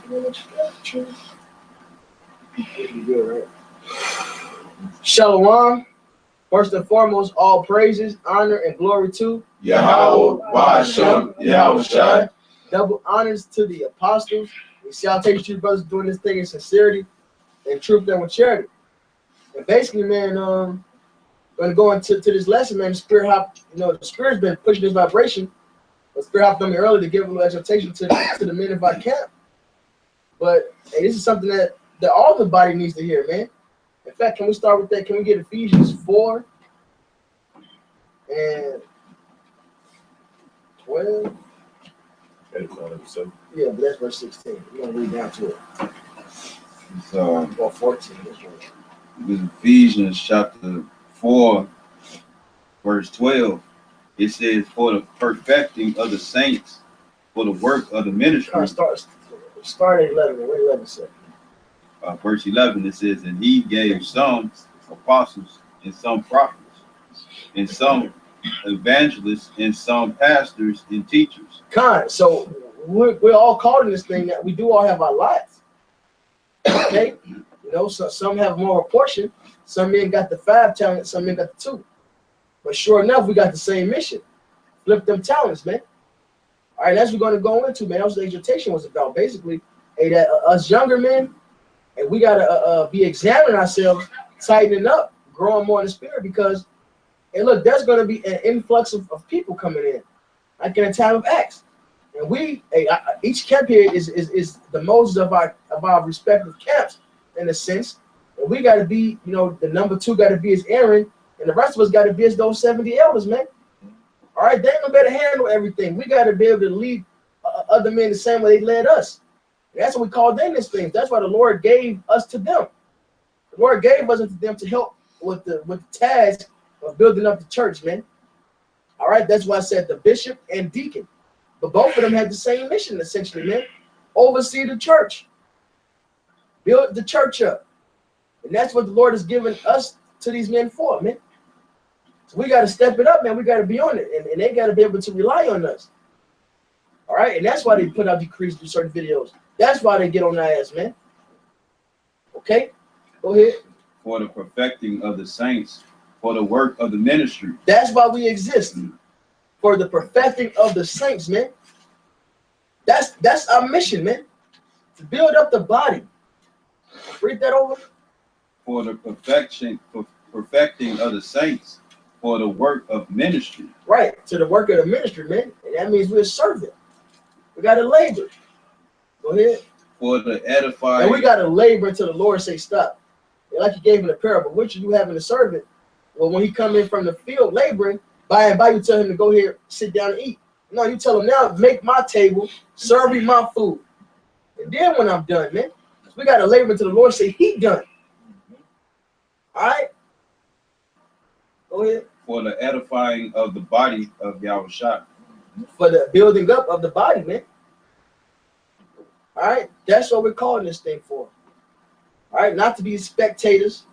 Good, right? Shalom. First and foremost, all praises, honor, and glory to Yahweh, Ba'ashem, Yahushai. Double honors to the apostles. We salutation to you brothers doing this thing in sincerity and truth and with charity. And basically, man, going to go into this lesson, man. The spirit hop, the spirit's been pushing this vibration. The spirit hopped on me earlier to give a little exhortation to the men of our camp. But hey, this is something that all the body needs to hear, man. In fact, can we start with that? Can we get Ephesians 4 and 12? Yeah, but that's verse 16. We're going to read down to it. Or 14. That's right. With Ephesians chapter 4, verse 12, it says, for the perfecting of the saints, for the work of the ministry. Start at 11. What 11 say? Verse 11, it says, and he gave some apostles, and some prophets, and some evangelists, and some pastors and teachers. So we're all called in this thing that we do all have our lives. Okay? So some have more of a portion. Some men got the 5 talents, some men got the 2. But sure enough, we got the same mission. Flip them talents, man. All right, that's what we're going to go into, man. That's what the exhortation was about. Basically, hey, that us younger men, and we got to be examining ourselves, tightening up, growing more in the spirit, because, hey, look, there's going to be an influx of people coming in, like in a time of Acts. And each camp here is the Moses of our respective camps, in a sense. And we got to be, the number 2 got to be as Aaron, and the rest of us got to be as those 70 elders, man. All right, they ain't gonna be able to handle everything. We got to be able to lead other men the same way they led us. And that's what we call them this thing. That's why the Lord gave us to them. The Lord gave us to them to help with the task of building up the church, man. All right, that's why I said the bishop and deacon. But both of them had the same mission, essentially, man. Oversee the church. Build the church up. And that's what the Lord has given us to these men for, man. So we got to step it up, man. We got to be on it. And they got to be able to rely on us. All right? And that's why they put out decrees through certain videos. That's why they get on their ass, man. Okay? Go ahead. For the perfecting of the saints, for the work of the ministry. That's why we exist. For the perfecting of the saints, man. That's our mission, man. To build up the body. Read that over. For the perfecting of the saints, for the work of ministry. Right, to the work of the ministry, man. And that means we're serving. We got to labor. Go ahead. For the edifying. And we got to labor until the Lord say stop. And like he gave in the parable, which you having a servant? Well, when he come in from the field laboring, by and by you tell him to go here, sit down and eat. No, you tell him now, make my table, serve me my food. And then when I'm done, man, we got to labor until the Lord say he done. All right? Go ahead. For the edifying of the body of Yahushua. For the building up of the body, man. All right? That's what we're calling this thing for. All right? Not to be spectators.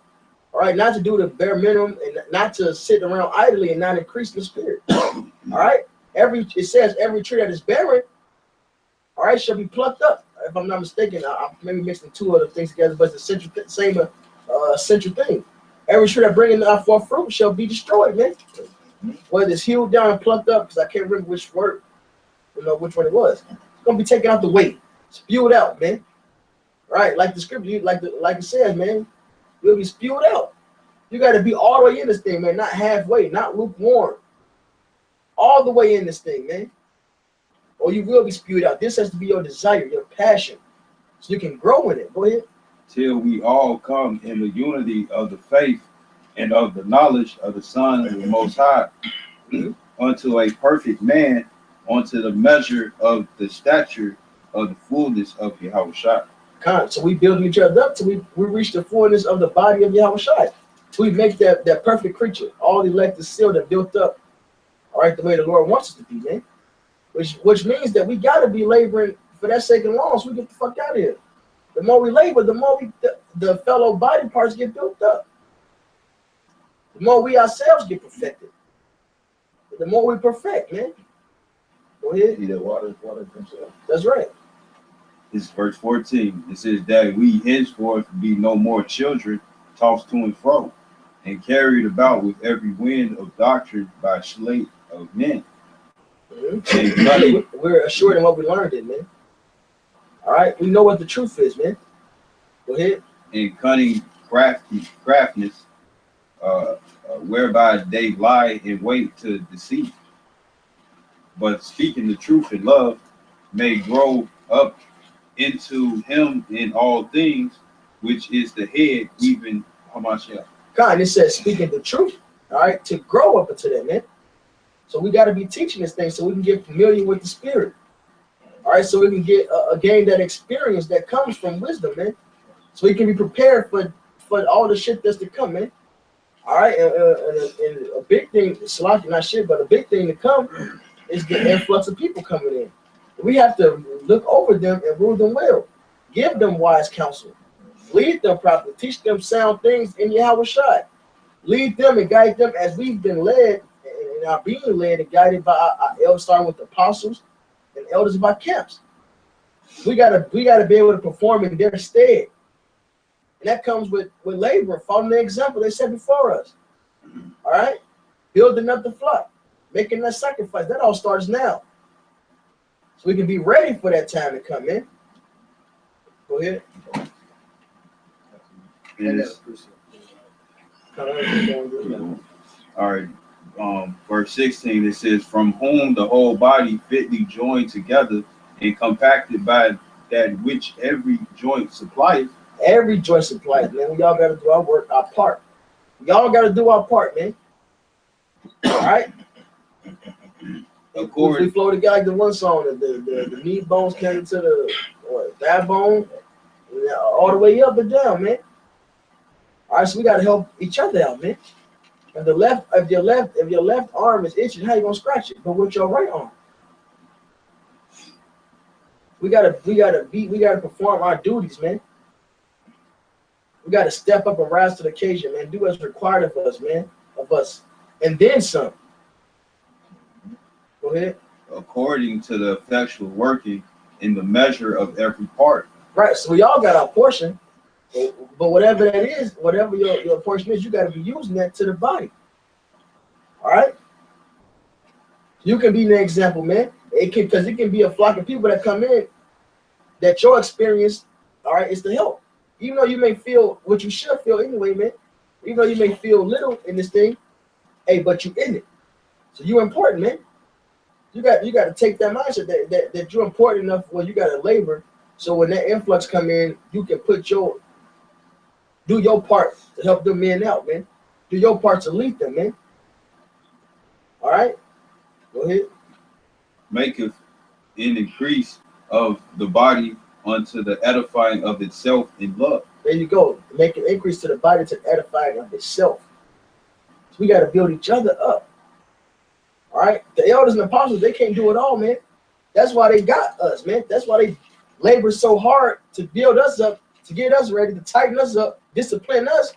All right? Not to do the bare minimum and not to sit around idly and not increase the spirit. All right? It says every tree that is barren, all right, shall be plucked up. If I'm not mistaken, I'm maybe mixing 2 other things together, but it's the same central thing. Every tree that bringeth not forth fruit shall be destroyed, man. Whether it's hewed down and plucked up, because I can't remember which word, which one it was. It's gonna be taken out the way, spewed out, man. Right, like the scripture, like it says, man, you'll be spewed out. You got to be all the way in this thing, man, not halfway, not lukewarm. All the way in this thing, man. Or you will be spewed out. This has to be your desire, your passion, so you can grow in it. Go ahead. Till we all come in the unity of the faith and of the knowledge of the Son of the Most High, unto a perfect man, unto the measure of the stature of the fullness of Yahushua. So we build each other up till we reach the fullness of the body of Yahushua. So we make that perfect creature, all elected, sealed, and built up, all right, the way the Lord wants us to be, man. Which means that we got to be laboring for that sake alone, so we get the fuck out of here. The more we labor, the more the fellow body parts get built up. The more we ourselves get perfected. The more we perfect, man. Go ahead. Eat that water himself. That's right. This is verse 14. It says that we henceforth be no more children, tossed to and fro, and carried about with every wind of doctrine by sleight of men. We're assured in what we learned, it, man. All right, we know what the truth is, man. Go ahead. And cunning craftiness, whereby they lie in wait to deceive. But speaking the truth in love may grow up into him in all things, which is the head, even Hamashiach. God, it says speaking the truth, all right, to grow up into that, man. So we got to be teaching this thing so we can get familiar with the spirit. All right, so we can get gain that experience that comes from wisdom, man. So we can be prepared for all the shit that's to come, man. All right, and a big thing, Salaki, not shit, but a big thing to come is the influx of people coming in. We have to look over them and rule them well. Give them wise counsel. Lead them properly. Teach them sound things in Yahweh Shai. Lead them and guide them as we've been led and are being led and guided by our elders, starting with the apostles and elders of our camps. We gotta be able to perform in their stead. And that comes with labor, following the example they set before us. All right? Building up the flock, making that sacrifice. That all starts now. So we can be ready for that time to come in. Go ahead. All right. Verse 16, it says, from whom the whole body fitly joined together and compacted by that which every joint supplies. Every joint supplies, man. We all got to do our work, our part. Y'all got to do our part, man. All right? We flow together like the one song, the knee bones connected to the thigh bone, all the way up and down, man. All right, so we got to help each other out, man. If your left arm is itching, how you gonna scratch it? But with your right arm, we gotta perform our duties, man. We gotta step up and rise to the occasion, man. Do what's required of us, man, and then some. Go ahead. According to the effectual working in the measure of every part. Right. So we all got our portion. But whatever that is, whatever your portion is, you got to be using that to the body. All right? You can be an example, man. Because it can be a flock of people that come in that your experience, all right, is to help. Even though you may feel what you should feel anyway, man. Even though you may feel little in this thing, hey, but you in it. So you're important, man. You got to take that mindset that you're important enough where you got to labor. So when that influx come in, you can do your part to help them men out, man. Do your part to lead them, man. All right? Go ahead. Maketh an increase of the body unto the edifying of itself in love. There you go. Make an increase to the body to the edifying of itself. So we got to build each other up. All right? The elders and apostles, they can't do it all, man. That's why they got us, man. That's why they labor so hard to build us up, to get us ready, to tighten us up, discipline us.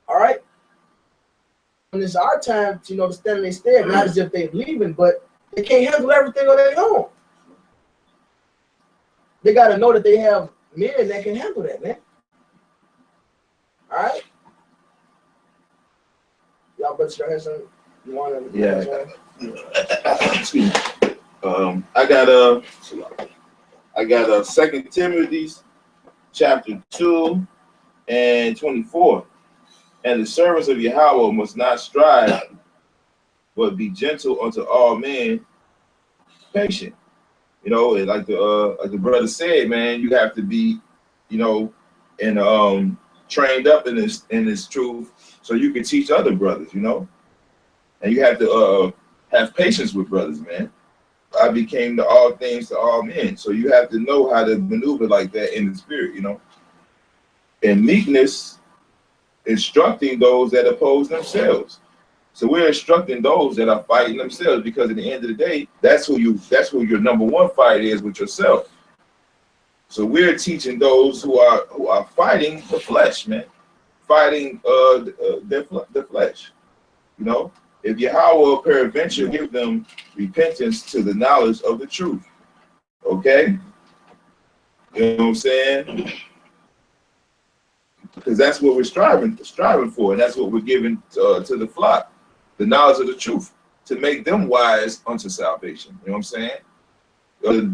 All right? And it's our time to, to stand in their stead, not as if they're leaving, but they can't handle everything on their own. They got to know that they have men that can handle that, man. All right? Y'all brothers have something you want to? Yeah. Excuse me. I got 2 Timothy chapter 2 and 24. And the servants of Yahweh must not strive, but be gentle unto all men, patient. And like the brother said, man, you have to be, and trained up in this truth, so you can teach other brothers, and you have to have patience with brothers, man. I became the all things to all men, so you have to know how to maneuver like that in the spirit, And meekness, instructing those that oppose themselves. So we're instructing those that are fighting themselves, because at the end of the day, that's who your number one fight is, with yourself. So we're teaching those who are fighting the flesh, man, fighting the flesh. If Yahweh peradventure give them repentance to the knowledge of the truth, okay? You know what I'm saying? Because that's what we're striving for, and that's what we're giving to the flock, the knowledge of the truth, to make them wise unto salvation. You know what I'm saying?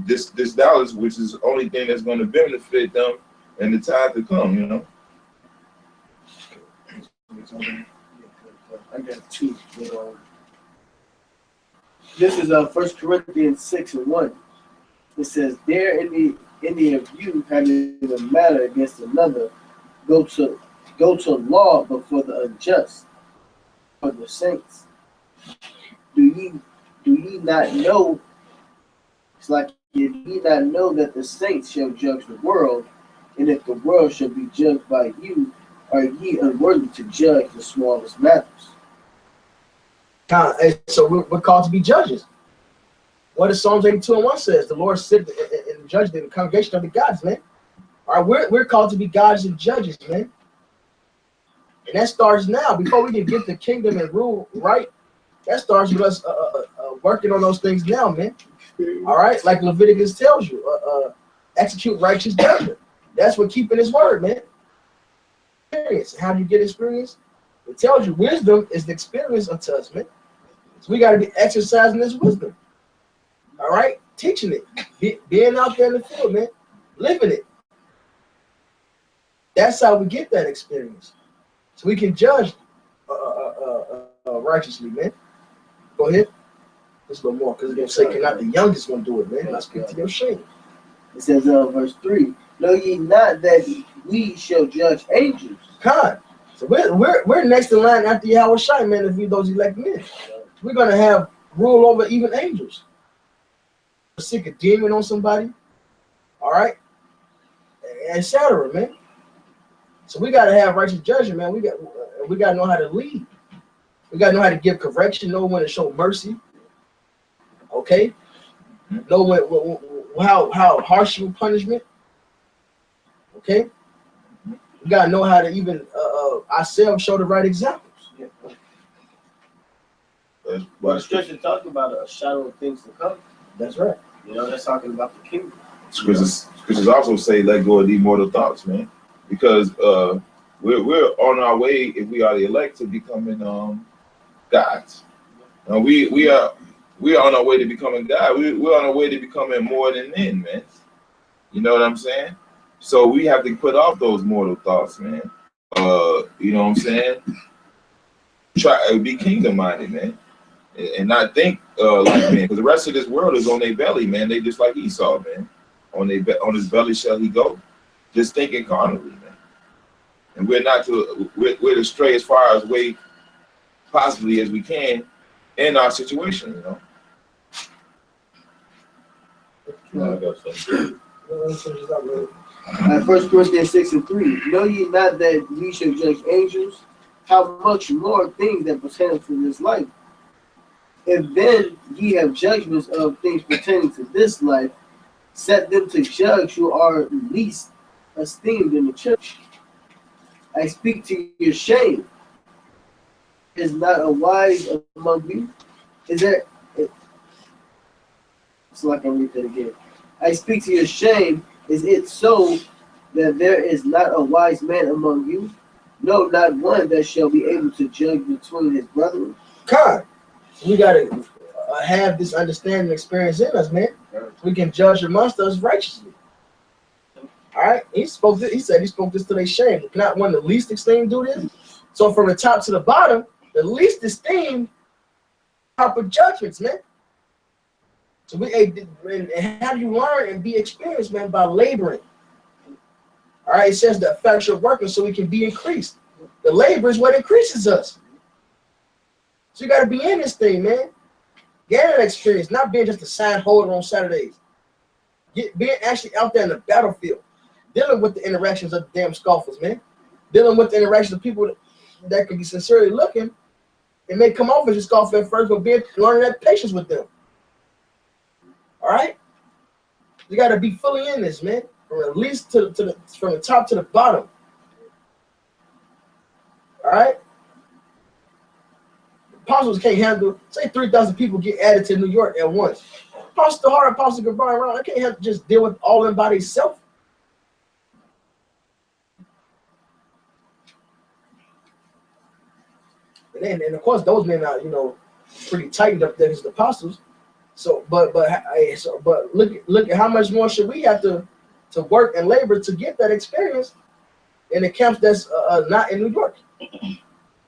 This knowledge, which is the only thing that's going to benefit them in the time to come. You know. I got two. This is 1 Corinthians 6:1. It says, "Dare any of you having a matter against another, go to law before the unjust, for the saints. Do ye not know?" It's like, "If ye not know that the saints shall judge the world, and if the world shall be judged by you, are ye unworthy to judge the smallest matters?" So we're called to be judges. What does Psalms 82:1 says? The Lord sit and judge the congregation of the gods, man. All right, we're called to be gods and judges, man. And that starts now. Before we can get the kingdom and rule right, that starts with us working on those things now, man. All right, like Leviticus tells you, execute righteous judgment. That's what keeping His word, man. Experience. How do you get experience? It tells you wisdom is the experience unto us, man. So we got to be exercising this wisdom. All right, teaching it, being out there in the field, man, living it. That's how we get that experience. So we can judge righteously, man. Go ahead. Just a little more, because it's going to say, cannot the youngest one do it, man? Let's speak to your shame. It says, verse 3, "Know ye not that we shall judge angels?" God. So we're next in line after Yahweh Shai, man, if we those elect men. We're going to have rule over even angels. Sick a demon on somebody, all right, etc., man. So we got to have righteous judgment, man. We got to know how to lead. We got to know how to give correction, know when to show mercy. Okay, know when, how harsh your punishment. Okay, we got to know how to even ourselves show the right examples. Well, the scripture talks about a shadow of things to come. That's right. You know, that's talking about the kingdom. Scriptures also say, let go of the mortal thoughts, man, because we're on our way, if we are the elect, to becoming gods. We are on our way to becoming God. We're on our way to becoming more than men, man. You know what I'm saying? So we have to put off those mortal thoughts, man. You know what I'm saying? Try to be kingdom minded, man. And not think like men, because the rest of this world is on their belly, man. They just like Esau, man. On his belly shall he go, just thinking carnally, man. And we're to stray as far as way possibly as we can in our situation, you know. 1 Corinthians 6:3, "Know ye not that we shall judge angels? How much more things that pertain to this life? If then ye have judgments of things pertaining to this life, set them to judge who are least esteemed in the church. I speak to your shame. Is not a wise among you? Is there?" So I can read that again. "I speak to your shame. Is it so that there is not a wise man among you? No, not one that shall be able to judge between his brethren." God, we got to have this understanding experience in us, man. We can judge amongst us righteously. All right, he said he spoke this to their shame. Not one of the least esteemed do this. So from the top to the bottom, the least esteemed proper judgments, man. So and how do you learn and be experienced, man? By laboring. All right, it says the effectual working so we can be increased. The labor is what increases us. So you got to be in this thing, man. Get an experience, not being just a sign holder on Saturdays. Being actually out there in the battlefield, dealing with the interactions of the damn scoffers, man. Dealing with the interactions of people that could be sincerely looking. It may come off as a scoffer at first, but learning that patience with them. All right? You got to be fully in this, man. From at least from the top to the bottom. All right? Apostles can't handle, say 3,000 people get added to New York at once. Apostle Hart, Apostle Goodbye around, I can't have to just deal with all them by themselves. And of course, those men are, pretty tightened up there as the apostles. So, but look at how much more should we have to work and labor to get that experience in the camps that's not in New York.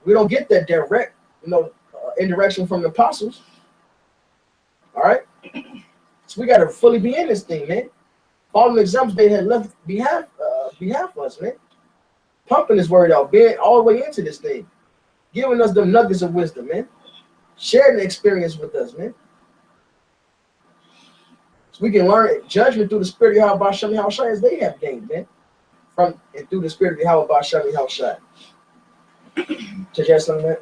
We don't get that direct, indirection from the apostles. All right, so we got to fully be in this thing, man. Following the examples they had left behalf of us, man. Pumping this word out, being all the way into this thing, giving us them nuggets of wisdom, man. Sharing the experience with us, man. So we can learn judgment through the spirit of Yahweh Shem Yahushai as they have gained, man. From and through the spirit of Yahweh Shem Yahushai. To add something that?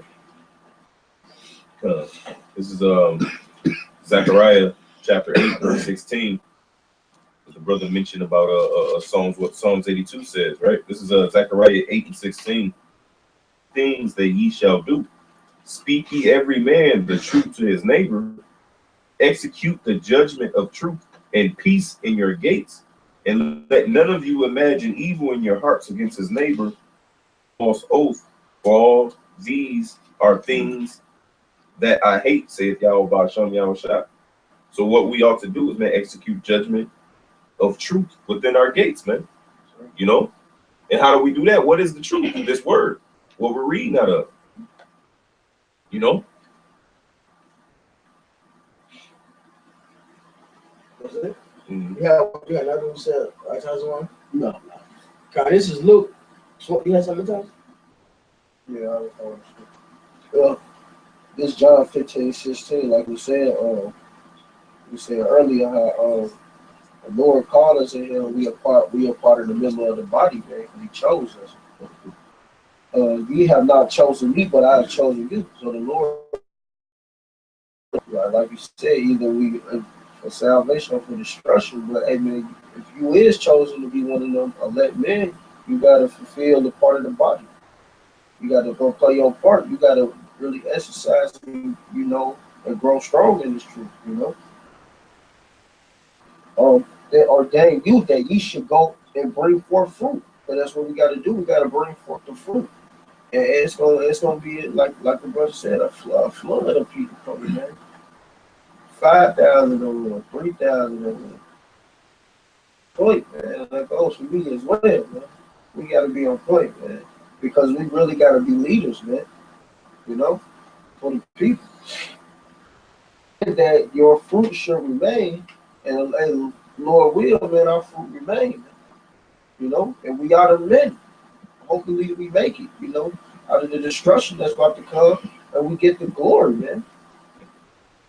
This is Zechariah chapter 8, verse 16. The brother mentioned about Psalms, what Psalms 82 says, right? This is Zechariah 8 and 16. Things that ye shall do. Speak ye every man the truth to his neighbor. Execute the judgment of truth and peace in your gates. And let none of you imagine evil in your hearts against his neighbor. False oath. For all these are things that I hate, saith Yahweh Shem Yahushua. So what we ought to do is, man, execute judgment of truth within our gates, man. And how do we do that? What is the truth? This word, what we're reading out of. Was it? Yeah, you got another one said, one? No. God, this is Luke. So, you had something to tell us? Yeah, well, this John 15:16, like we said earlier, how the Lord called us in here. We are part of the member of the body, man. He chose us. Ye have not chosen me, but I have chosen you. So the Lord, like you said, either we for salvation or for destruction. But hey, man, if you is chosen to be one of them elect men, you gotta fulfill the part of the body. You gotta go play your part. You gotta really exercise, and grow strong in this truth. They ordained you that ye should go and bring forth fruit. But that's what we got to do. We got to bring forth the fruit, and it's gonna be like the brother said, a flood of people coming, man. 5,000 over 3,000 over. Point, man. That goes for me as well, man. We got to be on point, man, because we really got to be leaders, man. For the people, that your fruit should remain, and Lord will, man, our fruit remain, and we are the men. Hopefully we make it, out of the destruction that's about to come, and we get the glory, man.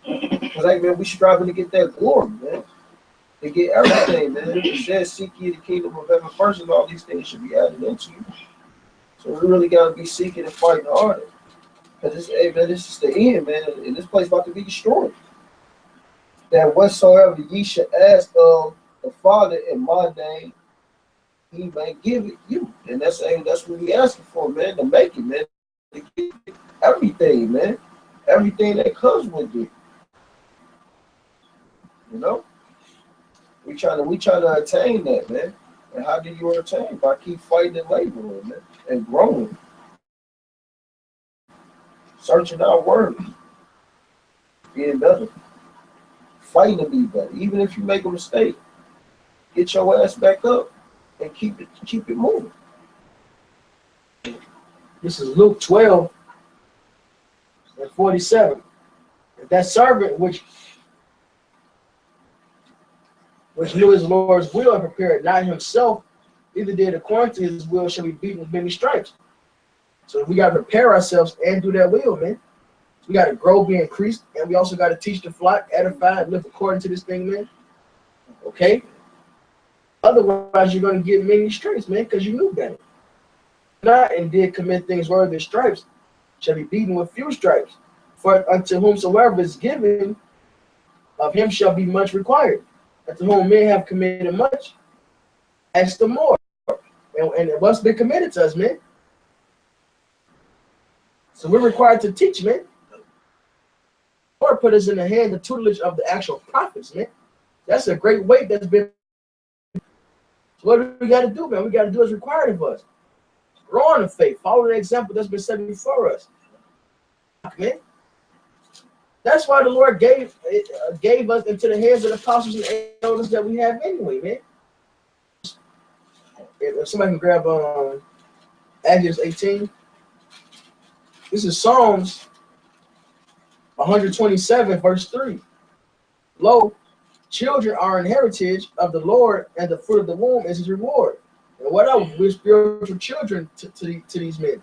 Because, like, man, we striving to get that glory, man. To get everything, man. It says, seek ye the kingdom of heaven first, and all these things should be added into you. So we really got to be seeking and fighting harder. Because this is the end, man, and this place about to be destroyed. That whatsoever ye should ask of the Father in my name, he may give it you. And that's what we asking for, man, to make it, man. To get everything, man. Everything that comes with it. We trying to attain that, man. And how do you attain? By keep fighting and laboring, man, and growing. Searching our word. Being better. Fighting to be better. Even if you make a mistake, get your ass back up and keep it moving. This is Luke 12 and 47. If that servant which knew his Lord's will and prepared not himself, either did according to his will, shall be beaten with many stripes. So we got to prepare ourselves and do that will, man. We got to grow, be increased, and we also got to teach the flock, edify, and live according to this thing, man. Okay? Otherwise, you're going to get many stripes, man, because you knew better. Not and did commit things worthy of stripes, shall be beaten with few stripes. For unto whomsoever is given, of him shall be much required. Unto whom men have committed much, ask the more. And what's been committed to us, man? So we're required to teach, man. Or put us in the hand, the tutelage of the actual prophets, man. That's a great weight that's been. So what do we got to do, man? We got to do what's required of us. Grow in the faith. Follow the example that's been set before us. man. That's why the Lord gave us into the hands of the apostles and elders that we have anyway, man. If somebody can grab Exodus 18. This is Psalms 127, verse 3. Lo, children are an heritage of the Lord, and the fruit of the womb is his reward. And what else? We're spiritual children to these men.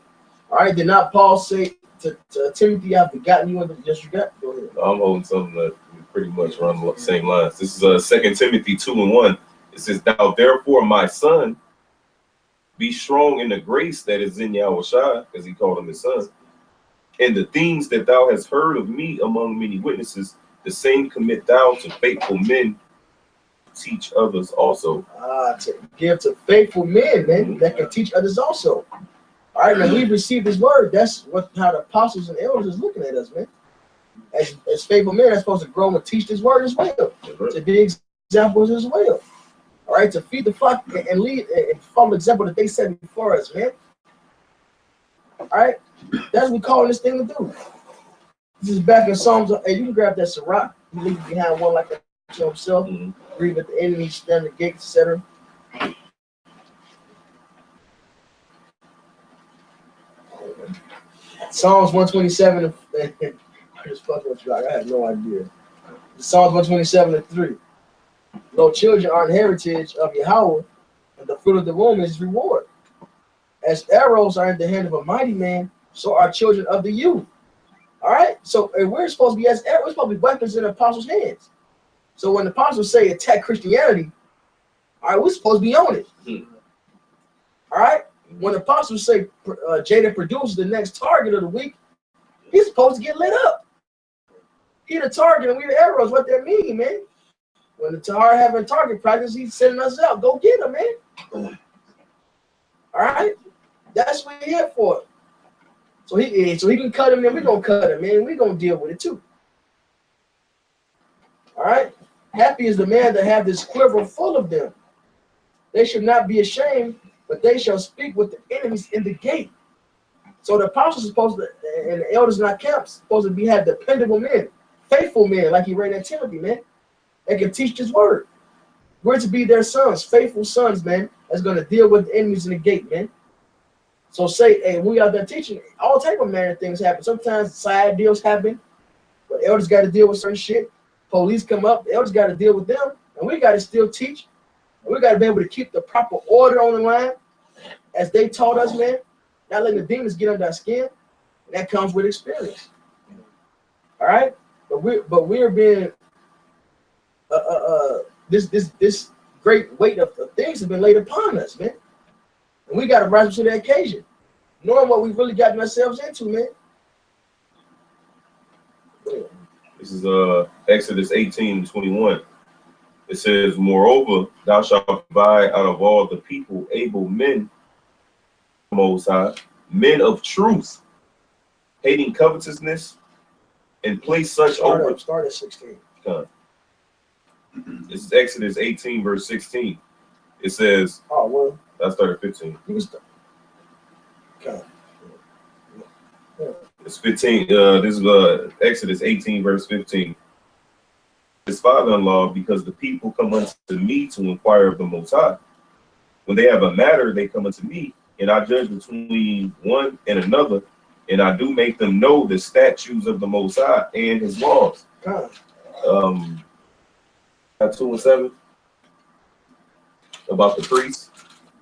All right, did not Paul say to Timothy, I've begotten you and just you got? Go ahead. I'm holding something that pretty much around the same lines. This is 2 Timothy 2:1. It says, "Thou therefore, my son, be strong in the grace that is in Yahushua," because he called him his son. "And the things that thou hast heard of me among many witnesses, the same commit thou to faithful men, teach others also." To give to faithful men, man, that can teach others also. All right, now we've received his word. That's how the apostles and elders is looking at us, man. As faithful men, are supposed to grow and teach this word as well, to be examples as well. All right, to feed the flock and lead and follow the example that they set before us, man. All right, that's what we calling this thing to do. This is back in Psalms. Hey, you can grab that Sirach. You leave behind one like that to himself. Grieve at the enemy, stand the gates, etc. Psalms 127. I just fucking with you. I have no idea. Psalms 127 and 3. Lo, children are an heritage of Yahweh, and the fruit of the womb is his reward. As arrows are in the hand of a mighty man, so are children of the youth. All right, so we're supposed to be as arrows, we're supposed to be weapons in the apostles' hands. So when the apostles say attack Christianity, all right, we're supposed to be on it. All right, when the apostles say Jada produces the next target of the week, he's supposed to get lit up. He the target and we the arrows. What that mean, man? When the Tahar having target practice, he's sending us out. Go get him, man. All right, that's what we're here for. So he can cut him, and we're gonna cut him, man. We're gonna deal with it too. All right. Happy is the man that have this quiver full of them. They should not be ashamed, but they shall speak with the enemies in the gate. So the apostles are supposed to, and the elders in our camps, supposed to have dependable men, faithful men, like he read at Timothy, man. They can teach this word. We're to be their sons, faithful sons, man, that's going to deal with the enemies in the gate, man. So say, hey, we out there teaching, all type of manner things happen. Sometimes side deals happen, but elders got to deal with certain shit. Police come up, the elders got to deal with them, and we got to still teach. And we got to be able to keep the proper order on the line, as they taught us, man. Not letting the demons get under our skin, and that comes with experience. All right, but we're being this great weight of things has been laid upon us, man, and we got to rise up to the occasion, knowing what we've really gotten ourselves into, man. This is Exodus 18:21. It says, "Moreover, thou shalt provide out of all the people able men, Most High, men of truth, hating covetousness, and place such over." Start at 16. This is Exodus 18, verse 16. It says, Oh, well. I started 15. You can start. Okay. It's 15. This is Exodus 18, verse 15. His father-in-law, because the people come unto me to inquire of the Most High. When they have a matter, they come unto me, and I judge between one and another, and I do make them know the statutes of the Most High and his laws. 2 and 7 about the priests.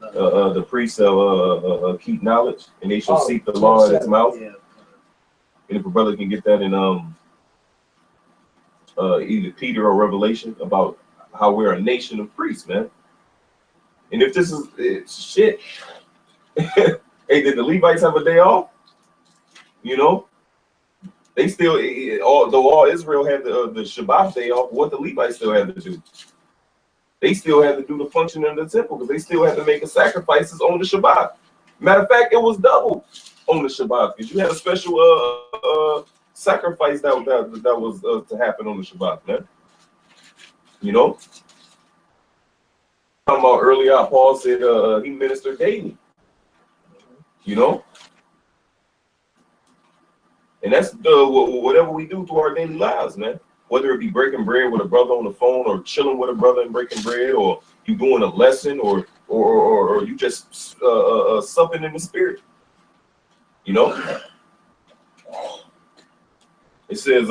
The priests shall keep knowledge, and they shall seek the law in its mouth. Yeah. And if a brother can get that in either Peter or Revelation about how we're a nation of priests, man. And if this is shit, hey, did the Levites have a day off? You know, they still, although all Israel had the Shabbat day off, what the Levites still had to do? They still had to do the function in the temple because they still had to make sacrifices on the Shabbat. Matter of fact, it was double on the Shabbat because you had a special sacrifice that was to happen on the Shabbat, man. You know, talking about earlier, Paul said he ministered daily. You know, And that's whatever we do through our daily lives, man. Whether it be breaking bread with a brother on the phone, or chilling with a brother and breaking bread, or you doing a lesson, or you just supping in the spirit. You know? It says,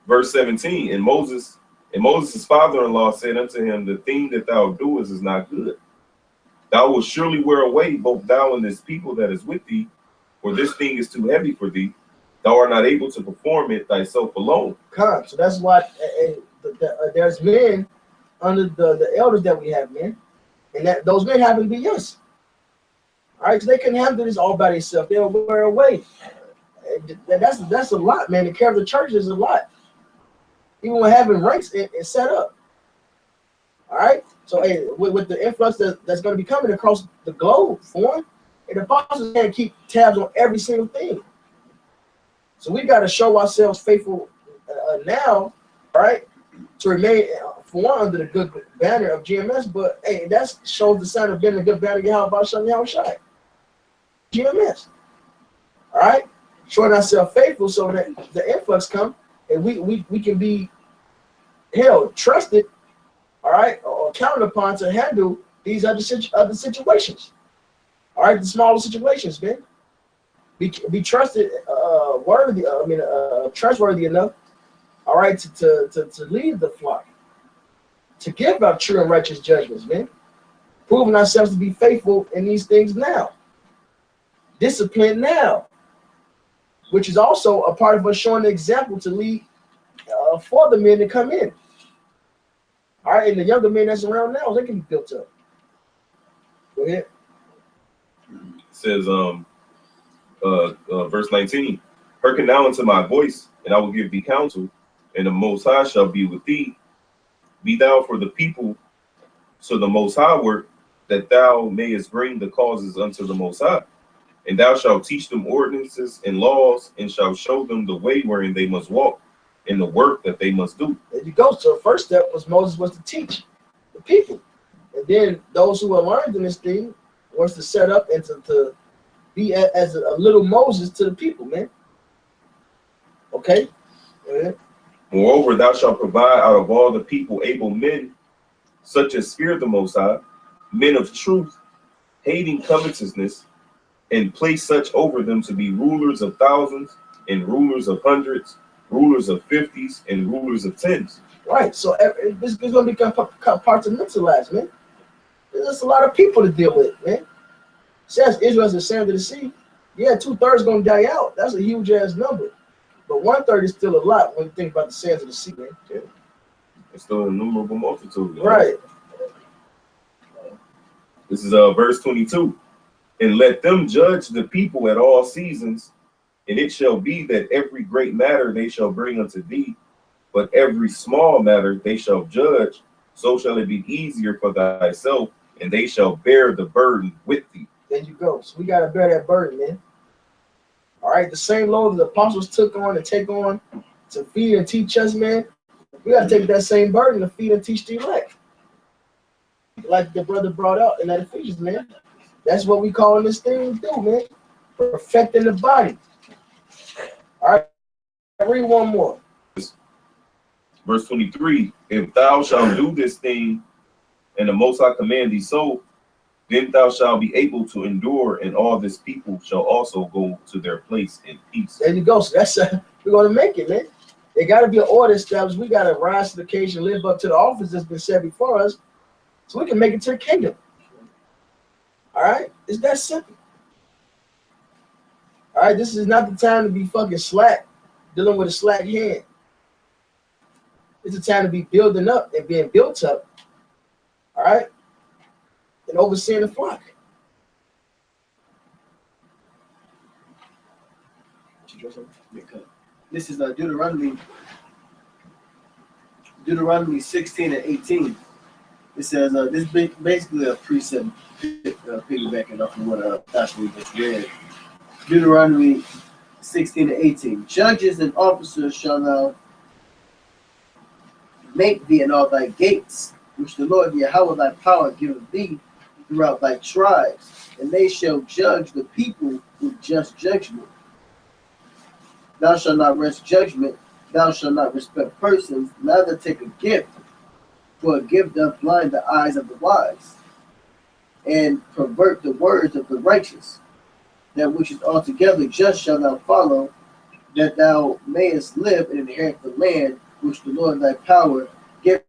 verse 17, and Moses' father-in-law said unto him, the thing that thou doest is not good. Thou wilt surely wear away both thou and this people that is with thee, for this thing is too heavy for thee. Thou art not able to perform it thyself alone. Come, so that's why there's men under the elders that we have, man, and that those men happen to be us. All right, because they couldn't handle this all by themselves. They'll wear away. That's a lot, man. The care of the church is a lot. Even when having ranks and set up. All right. So hey, with the influx that's going to be coming across the globe, for one, and the apostles can't keep tabs on every single thing. So we got to show ourselves faithful now, right, to remain for one under the good banner of GMS. But hey, that shows the sign of being a good banner. How about Shy? GMS. All right, showing ourselves faithful so that the influx come and we can be held, trusted, all right, or counted upon to handle these other situations. All right, the smaller situations, man. Be trusted, trustworthy enough, all right, to lead the flock, to give out true and righteous judgments, man. Proving ourselves to be faithful in these things now. Discipline now, which is also a part of us showing the example to lead for the men to come in. All right, and the younger men that's around now, they can be built up. Go ahead. It says, verse 19, hearken now unto my voice, and I will give thee counsel, and the Most High shall be with thee. Be thou for the people to the Most High work, that thou mayest bring the causes unto the Most High. And thou shalt teach them ordinances and laws, and shalt show them the way wherein they must walk, and the work that they must do. There you go. So the first step was Moses was to teach the people. And then those who are learned in this thing was to set up and to be as a little Moses to the people, man. Okay? Moreover, thou shalt provide out of all the people able men, such as fear the Most High, men of truth, hating covetousness, and place such over them to be rulers of thousands, and rulers of hundreds, rulers of 50s, and rulers of 10s. Right. So this is going to become compartmentalized, man. There's a lot of people to deal with, man. Says Israel's the sand of the sea. Yeah, 2/3 going to die out. That's a huge ass number. But 1/3 is still a lot when you think about the sands of the sea, man. Yeah. It's still an innumerable multitude. Right. This is verse 22. And let them judge the people at all seasons, and it shall be that every great matter they shall bring unto thee, but every small matter they shall judge, so shall it be easier for thyself, and they shall bear the burden with thee. There you go. So we got to bear that burden, man. All right, the same load the apostles took on to take on to feed and teach us, man. We got to take that same burden to feed and teach the elect. Like the brother brought out in that Ephesians, man. That's what we call this thing do, man. Perfecting the body. All right, read one more. Verse 23, if thou shalt do this thing, and the Most High command thee so, then thou shalt be able to endure, and all this people shall also go to their place in peace. There you go. So that's we're going to make it, man. There got to be an order established. We got to rise to the occasion, live up to the office that's been set before us, so we can make it to the kingdom. All right? It's that simple. All right? This is not the time to be fucking slack, dealing with a slack hand. It's the time to be building up and being built up. All right? And overseeing the flock. This is Deuteronomy 16 and 18. It says this is basically a precept piggybacking off of what Pastor just read. Deuteronomy 16 and 18. Judges and officers shall now make thee in all thy gates, which the Lord Yahweh thy power giveth thee throughout thy tribes, and they shall judge the people with just judgment. Thou shalt not wrest judgment, thou shalt not respect persons, neither take a gift, for a gift doth blind the eyes of the wise, and pervert the words of the righteous. That which is altogether just shall thou follow, that thou mayest live and inherit the land which the Lord thy power giveth.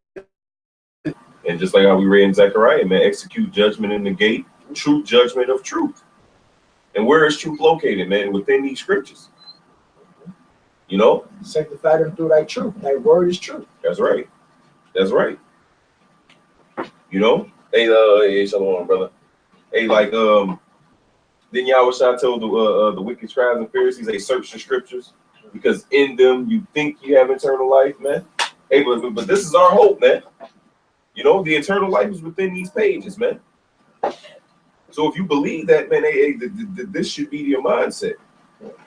And just like how we read in Zechariah, man, execute judgment in the gate, true judgment of truth. And where is truth located, man? Within these scriptures. You know? Sanctify them through thy truth. Thy word is truth. That's right. That's right. You know? Hey, shalom, brother. Hey, like, then Yahushua told the wicked scribes and Pharisees, they search the scriptures because in them you think you have eternal life, man. Hey, but this is our hope, man. You know, the eternal life is within these pages, man. So if you believe that, man, this should be your mindset.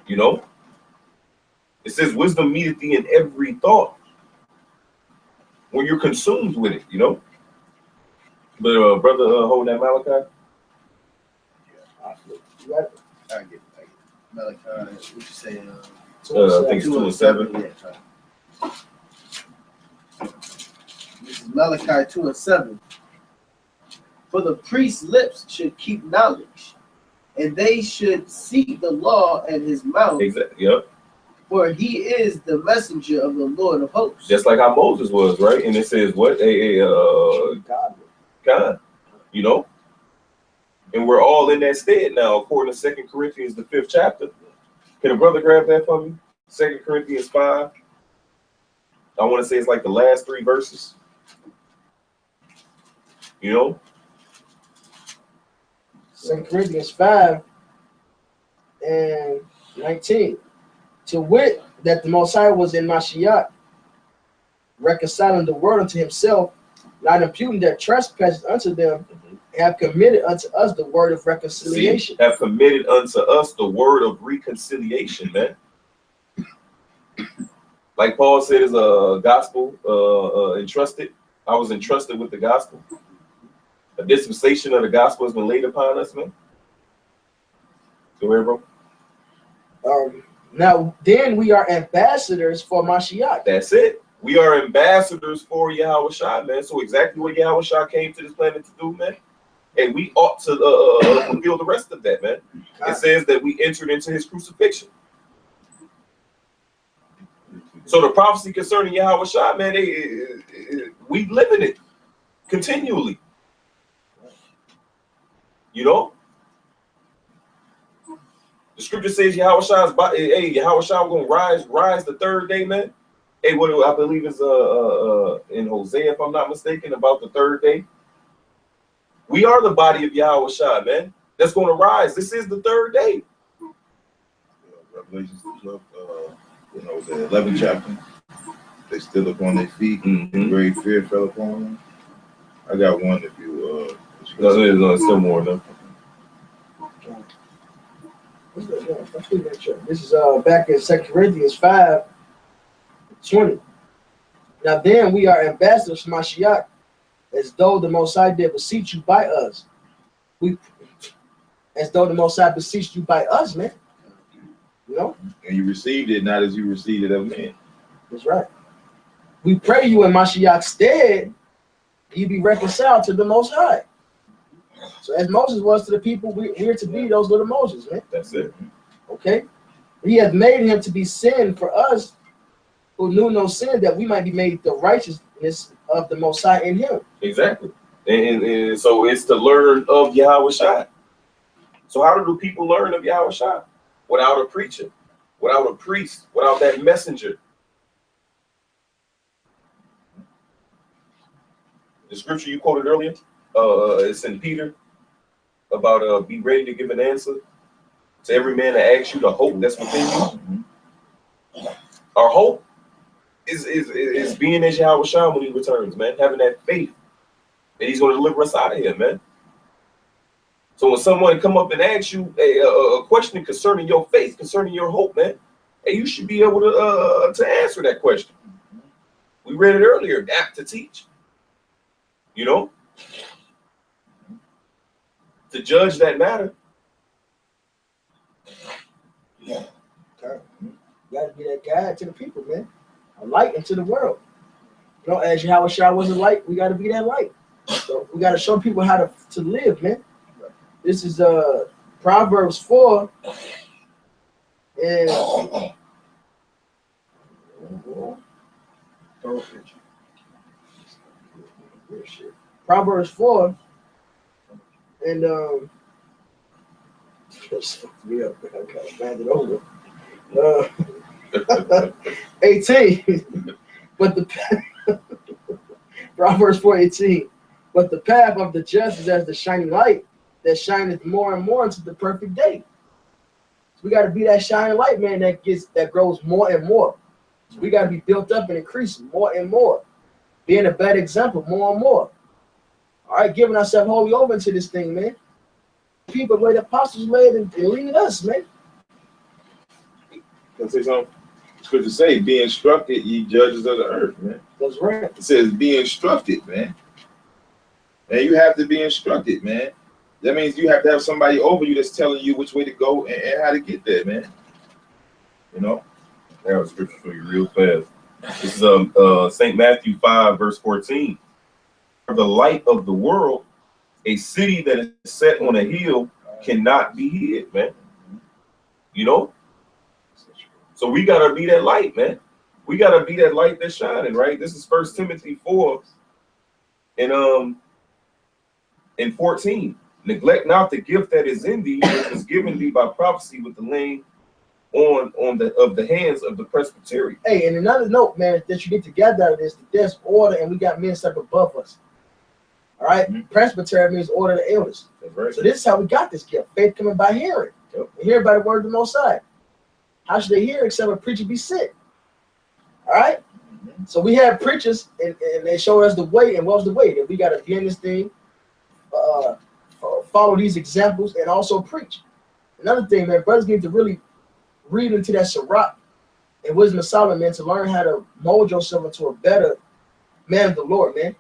You know? It says wisdom meeteth thee in every thought when you're consumed with it, you know? But brother, hold that Malachi. You got it? I get it. Malachi, what you say? I think it's 2 and 7. Yeah, right. This is Malachi 2 and 7. For the priest's lips should keep knowledge, and they should seek the law at his mouth. Exactly. Yep. For he is the messenger of the Lord of hosts. Just like how Moses was, right? And it says what? God. You know? And we're all in that stead now, according to 2 Corinthians, the 5th chapter. Can a brother grab that for me? 2 Corinthians 5. I want to say it's like the last 3 verses. You know? 2 Corinthians 5 and 19. To wit, that the Most High was in Mashiach, reconciling the world unto himself, not imputing their trespasses unto them, have committed unto us the word of reconciliation. See, have committed unto us the word of reconciliation, man. Like Paul said, is a gospel entrusted. I was entrusted with the gospel. A dispensation of the gospel has been laid upon us, man. Go ahead, bro. Now, then we are ambassadors for Mashiach. That's it. We are ambassadors for Yahushua, man. So exactly what Yahushua came to this planet to do, man. And we ought to fulfill the rest of that, man. It says that we entered into his crucifixion. So the prophecy concerning Yahushua, man, we live in it continually. You know? The scripture says Yahushua's body, Yahushua gonna rise the 3rd day, man. Hey, what I believe is in Hosea, if I'm not mistaken, about the 3rd day. We are the body of Yahushua, man. That's gonna rise. This is the 3rd day. Revelation 12, the 11th chapter. They stood up on their feet, and great fear fell upon them. I got one if you No, there's still more though. This is back in 2 Corinthians 5:20. Now then we are ambassadors for Mashiach, as though the Most High did beseech you by us. As though the Most High beseeched you by us, man. You know? and you received it not as you received it of men. That's right. We pray you in Mashiach's stead, you be reconciled to the Most High. So as Moses was to the people, we're to be those little Moses, man. That's it. Okay? He has made him to be sin for us who knew no sin, that we might be made the righteousness of the Most High in him. Exactly. And so it's to learn of Yahushua. So how do the people learn of Yahushua? Without a preacher, without a priest, without that messenger. The scripture you quoted earlier, it's in Peter about be ready to give an answer to every man that asks you the hope that's within you. Our hope is being as Yahushua when he returns, man. Having that faith that he's going to deliver us out of here, man. So when someone come up and asks you a question concerning your faith, concerning your hope, man, hey, you should be able to answer that question. We read it earlier, apt to teach. You know? to judge that matter. Yeah. Okay. You gotta be that guide to the people, man. A light into the world. You know, as Yahweh Shai was a light, we gotta be that light. So we gotta show people how to live, man. This is Proverbs 4 and Proverbs 4 and just fucked me up. I gotta find it over. 18. But the Proverbs 4:18. But the path of the just is as the shining light that shineth more and more into the perfect day. So we got to be that shining light, man, that grows more and more. So we got to be built up and increasing more and more, being a better example more and more. All right, giving ourselves wholly over into this thing, man. People where the apostles led and leading us, man. Can I say something? Scripture say, be instructed, ye judges of the earth, man. That's right. It says, be instructed, man. And you have to be instructed, man. That means you have to have somebody over you that's telling you which way to go and how to get there, man. You know? I have a scripture for you real fast. This is St. Matthew 5, verse 14. For the light of the world, a city that is set on a hill cannot be hid, man. You know? So we gotta be that light, man. We gotta be that light that's shining, right? This is 1 Timothy 4 and 14. Neglect not the gift that is in thee, which was given thee by prophecy with the laying on the hands of the presbytery. Hey, and another note, man, that you get together out of this, there's order, and we got men set above us. All right, presbytery means order of the elders. That's right. So this is how we got this gift. Faith coming by hearing. Yep. And hearing by the word of the Most High. How should they hear except a preacher be sent? All right. So we have preachers, and they show us the way. And what was the way? That we got to be in this thing, follow these examples, and also preach. Another thing, man, brothers need to really read into that Sirach and wisdom of Solomon, man, to learn how to mold yourself into a better man of the Lord, man.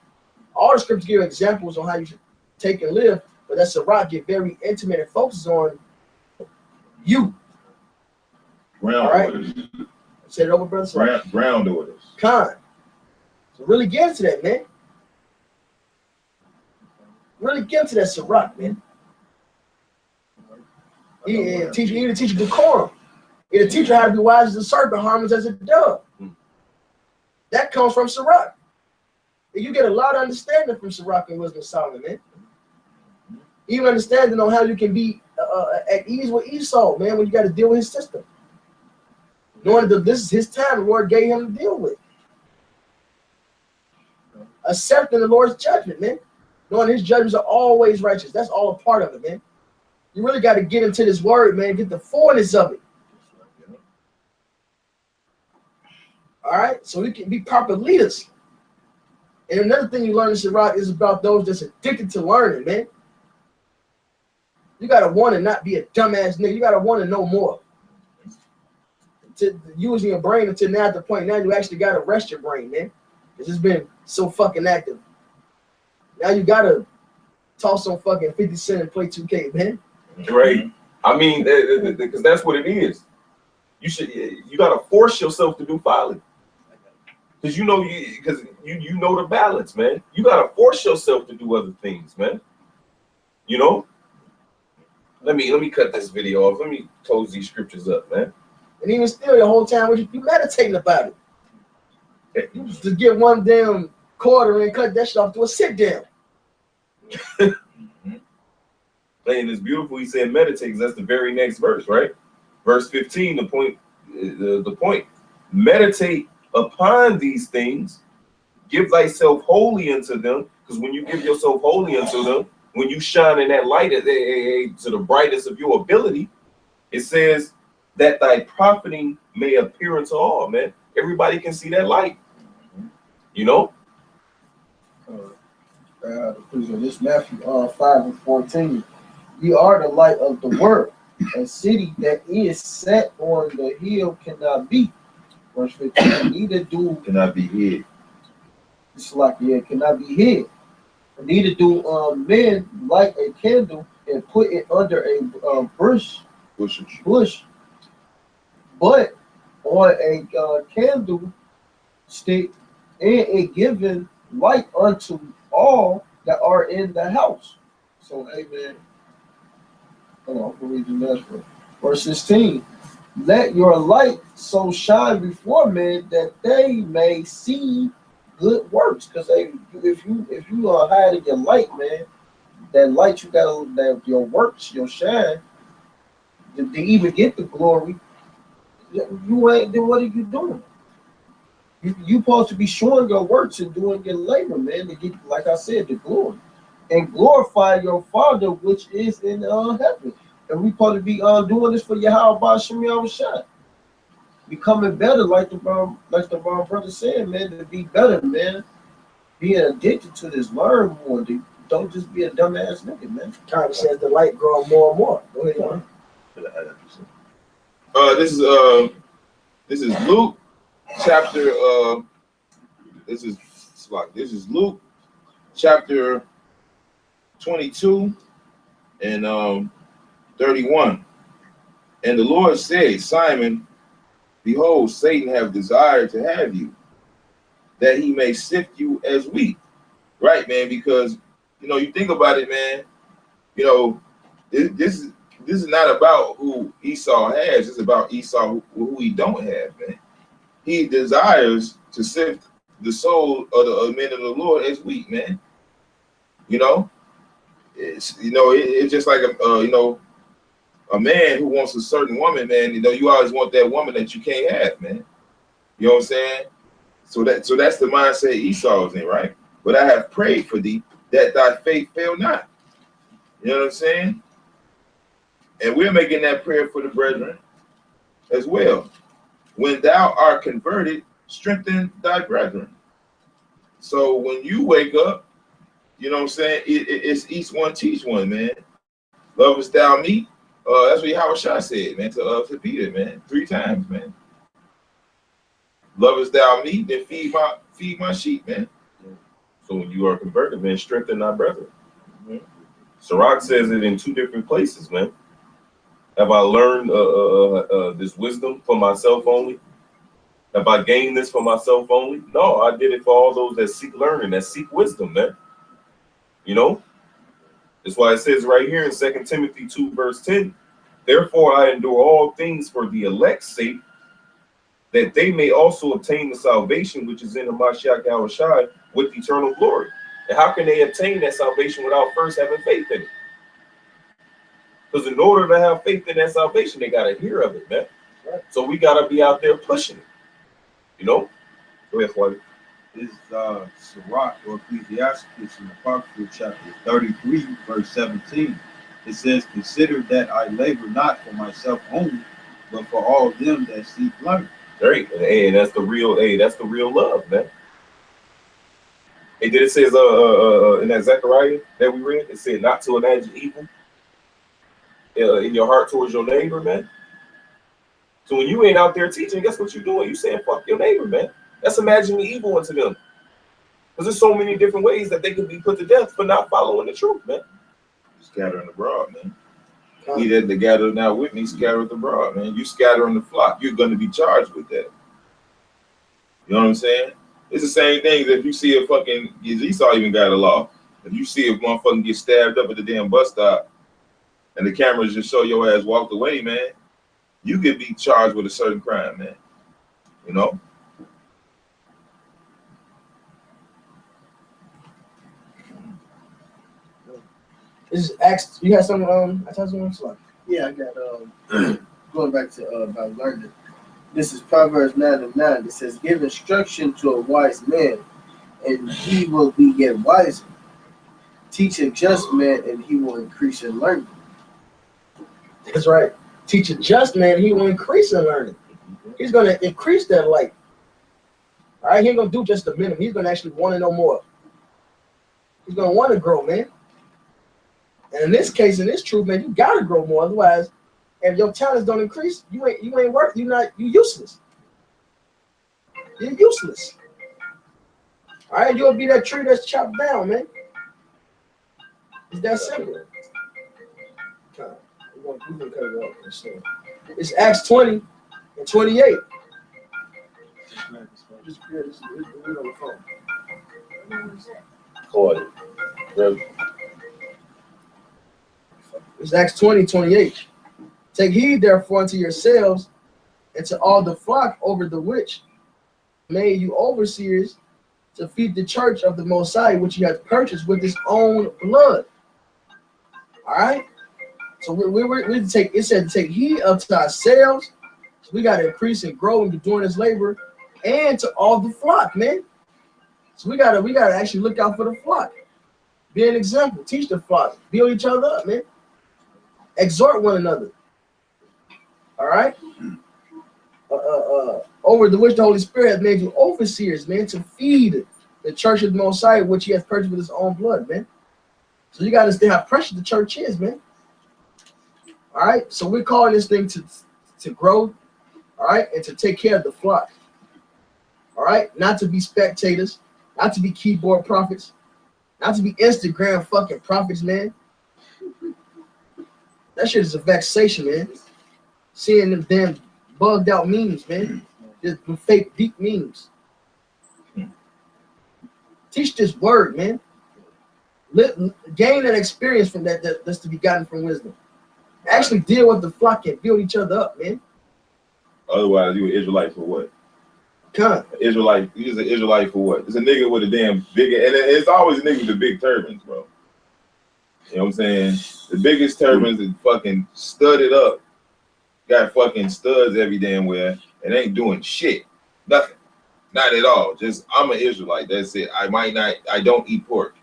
All the scriptures give examples on how you should take and live, but that Sirach get very intimate and focuses on you. Ground orders. Say it over, brother. Ground orders. So really get into that, man. Really get into that Sirach, man. It'll teach you decorum. It'll teach you how to be wise as a serpent, harmless as a dove. That comes from Sirach. You get a lot of understanding from Sirach and wisdom of Solomon, man. Even understanding on how you can be at ease with Esau, man, when you got to deal with his system. Knowing that this is his time, the Lord gave him to deal with. Accepting the Lord's judgment, man. Knowing his judgments are always righteous. That's all a part of it, man. You really got to get into this word, man. Get the fullness of it. All right? So we can be proper leaders. And another thing you learn in Sirach is about those that's addicted to learning, man. You got to want to not be a dumbass nigga. You got to want to know more. To using your brain until now at the point now you actually got to rest your brain, man. Because it's been so fucking active. Now you got to toss on fucking 50 Cent and play 2K, man. Right. I mean, because that's what it is. You got to force yourself to do folly. Because you know the balance, man. You gotta force yourself to do other things, man. You know. Let me cut this video off. Let me close these scriptures up, man. And even still, the whole time you meditating about it. You just get one damn quarter and cut that shit off to a sit down. And it's beautiful. He said meditate, because that's the very next verse, right? Verse 15. The point. Meditate upon these things, give thyself wholly unto them, because when you give yourself wholly unto them, when you shine in that light to the brightest of your ability, it says that thy profiting may appear unto all, man. Everybody can see that light, you know. This Matthew 5:14. You are the light of the world. A city that is set on the hill cannot be. Verse 15, neither do cannot be hid. It's like cannot be hid. Neither do men light a candle and put it under a bush, Bush. but on a candlestick, and it given light unto all that are in the house. So, amen. Hold on, I'm reading the next one. Verse 16. Let your light so shine before men that they may see good works. Because if you are hiding your light, man, that light you got, that your works, your shine, to even get the glory, you ain't. Then what are you doing? You supposed to be showing your works and doing your labor, man, to get, like I said, the glory, and glorify your Father which is in heaven. And we supposed to be doing this for Yahweh Shem Yahushua. Becoming better, like the brother said, man, to be better, man. Being addicted to this, learn more. Don't just be a dumbass nigga, man. Kind of says the light growing more and more. Go ahead, man. This is Luke chapter this is Luke chapter 22 and 31. And the Lord said, Simon, behold, Satan have desired to have you, that he may sift you as wheat. Right, man, because you think about it, man, this is not about who Esau has, it's about Esau who he don't have, man. He desires to sift the soul of the men of the Lord as wheat, man. It's just like a man who wants a certain woman, man. You always want that woman that you can't have, man. You know what I'm saying? So that's the mindset Esau is in, right? But I have prayed for thee that thy faith fail not. You know what I'm saying? And we're making that prayer for the brethren as well. When thou art converted, strengthen thy brethren. So when you wake up, you know what I'm saying? It's each one teach one, man. Lovest thou me? That's what Yahushua said, man, to Peter, man, 3 times, man. Lovest thou me? Then feed my sheep, man. So when you are converted, man, strengthen thy brethren. Sirach says it in 2 different places, man. Have I learned this wisdom for myself only? Have I gained this for myself only? No, I did it for all those that seek learning, that seek wisdom, man. That's why it says right here in 2 Timothy 2, verse 10, therefore I endure all things for the elect's sake, that they may also obtain the salvation which is in the Mashiach Yahushua with eternal glory. And how can they obtain that salvation without first having faith in it? Because in order to have faith in that salvation, they got to hear of it, man. Right. So we got to be out there pushing it. Go ahead, Swati. This is Sirach or Ecclesiasticus in Apocryphal chapter 33, verse 17. It says, consider that I labor not for myself only, but for all them that seek learning. Great. And that's the real love, man. And then it says in that Zechariah that we read, it said not to imagine evil in your heart towards your neighbor, man. So when you ain't out there teaching, guess what you're doing? You saying fuck your neighbor, man. That's imagining evil into them. Because there's so many different ways that they can be put to death for not following the truth, man. Scattering abroad, man. He that the gather not with me, scattereth abroad, man. You scatter in the flock, you're going to be charged with that. You know what I'm saying? It's the same thing as if you see a fucking, Esau even got a law. If you see a motherfucking get stabbed up at the damn bus stop and the cameras just show your ass walked away, man, you could be charged with a certain crime, man. This is Acts. You got something? I told you one. Yeah, I got going back to about learning. This is Proverbs 9:9. It says, "Give instruction to a wise man, and he will be yet wiser. Teach a just man, and he will increase in learning." That's right. Teach a just man, he will increase in learning. He's going to increase that light. All right, he ain't going to do just the minimum. He's going to actually want to know more. He's going to want to grow, man. And in this case, in this truth, man, you got to grow more. Otherwise, if your talents don't increase, you ain't worth. You useless. You're useless. All right, you'll be that tree that's chopped down, man. It's that simple. gonna cut it off. So it's Acts 20 and 28. Just we're on the phone. Caught it. Bro. It's Acts 20, 28. Take heed therefore unto yourselves and to all the flock over the which made you overseers to feed the church of the Most High, which he hath purchased with his own blood. All right. So we take, it said to take heed unto ourselves. So we got to increase and grow and be doing this labor, and to all the flock, man. So we gotta actually look out for the flock. Be an example. Teach the flock. Build each other up, man. Exhort one another. All right. Over the which the Holy Spirit has made you overseers, man, to feed the church of the Most High, which he has purchased with his own blood, man. So you got to see how precious the church is, man. All right. So we're calling this thing to grow, all right, and to take care of the flock. All right, not to be spectators, not to be keyboard prophets, not to be Instagram fucking prophets, man. That shit is a vexation, man. Seeing them damn bugged out memes, man. Just fake deep memes. Teach this word, man. Gain that experience from that's to be gotten from wisdom. Actually deal with the flock and build each other up, man. Otherwise, you an Israelite for what? Israelite, he's an Israelite for what? It's a nigga with a damn big, and it's always a nigga with the big turbans, bro. You know what I'm saying? The biggest turbans is fucking studded up, got fucking studs every damn where, and ain't doing shit. Nothing. Not at all. Just, I'm an Israelite. That's it. I don't eat pork.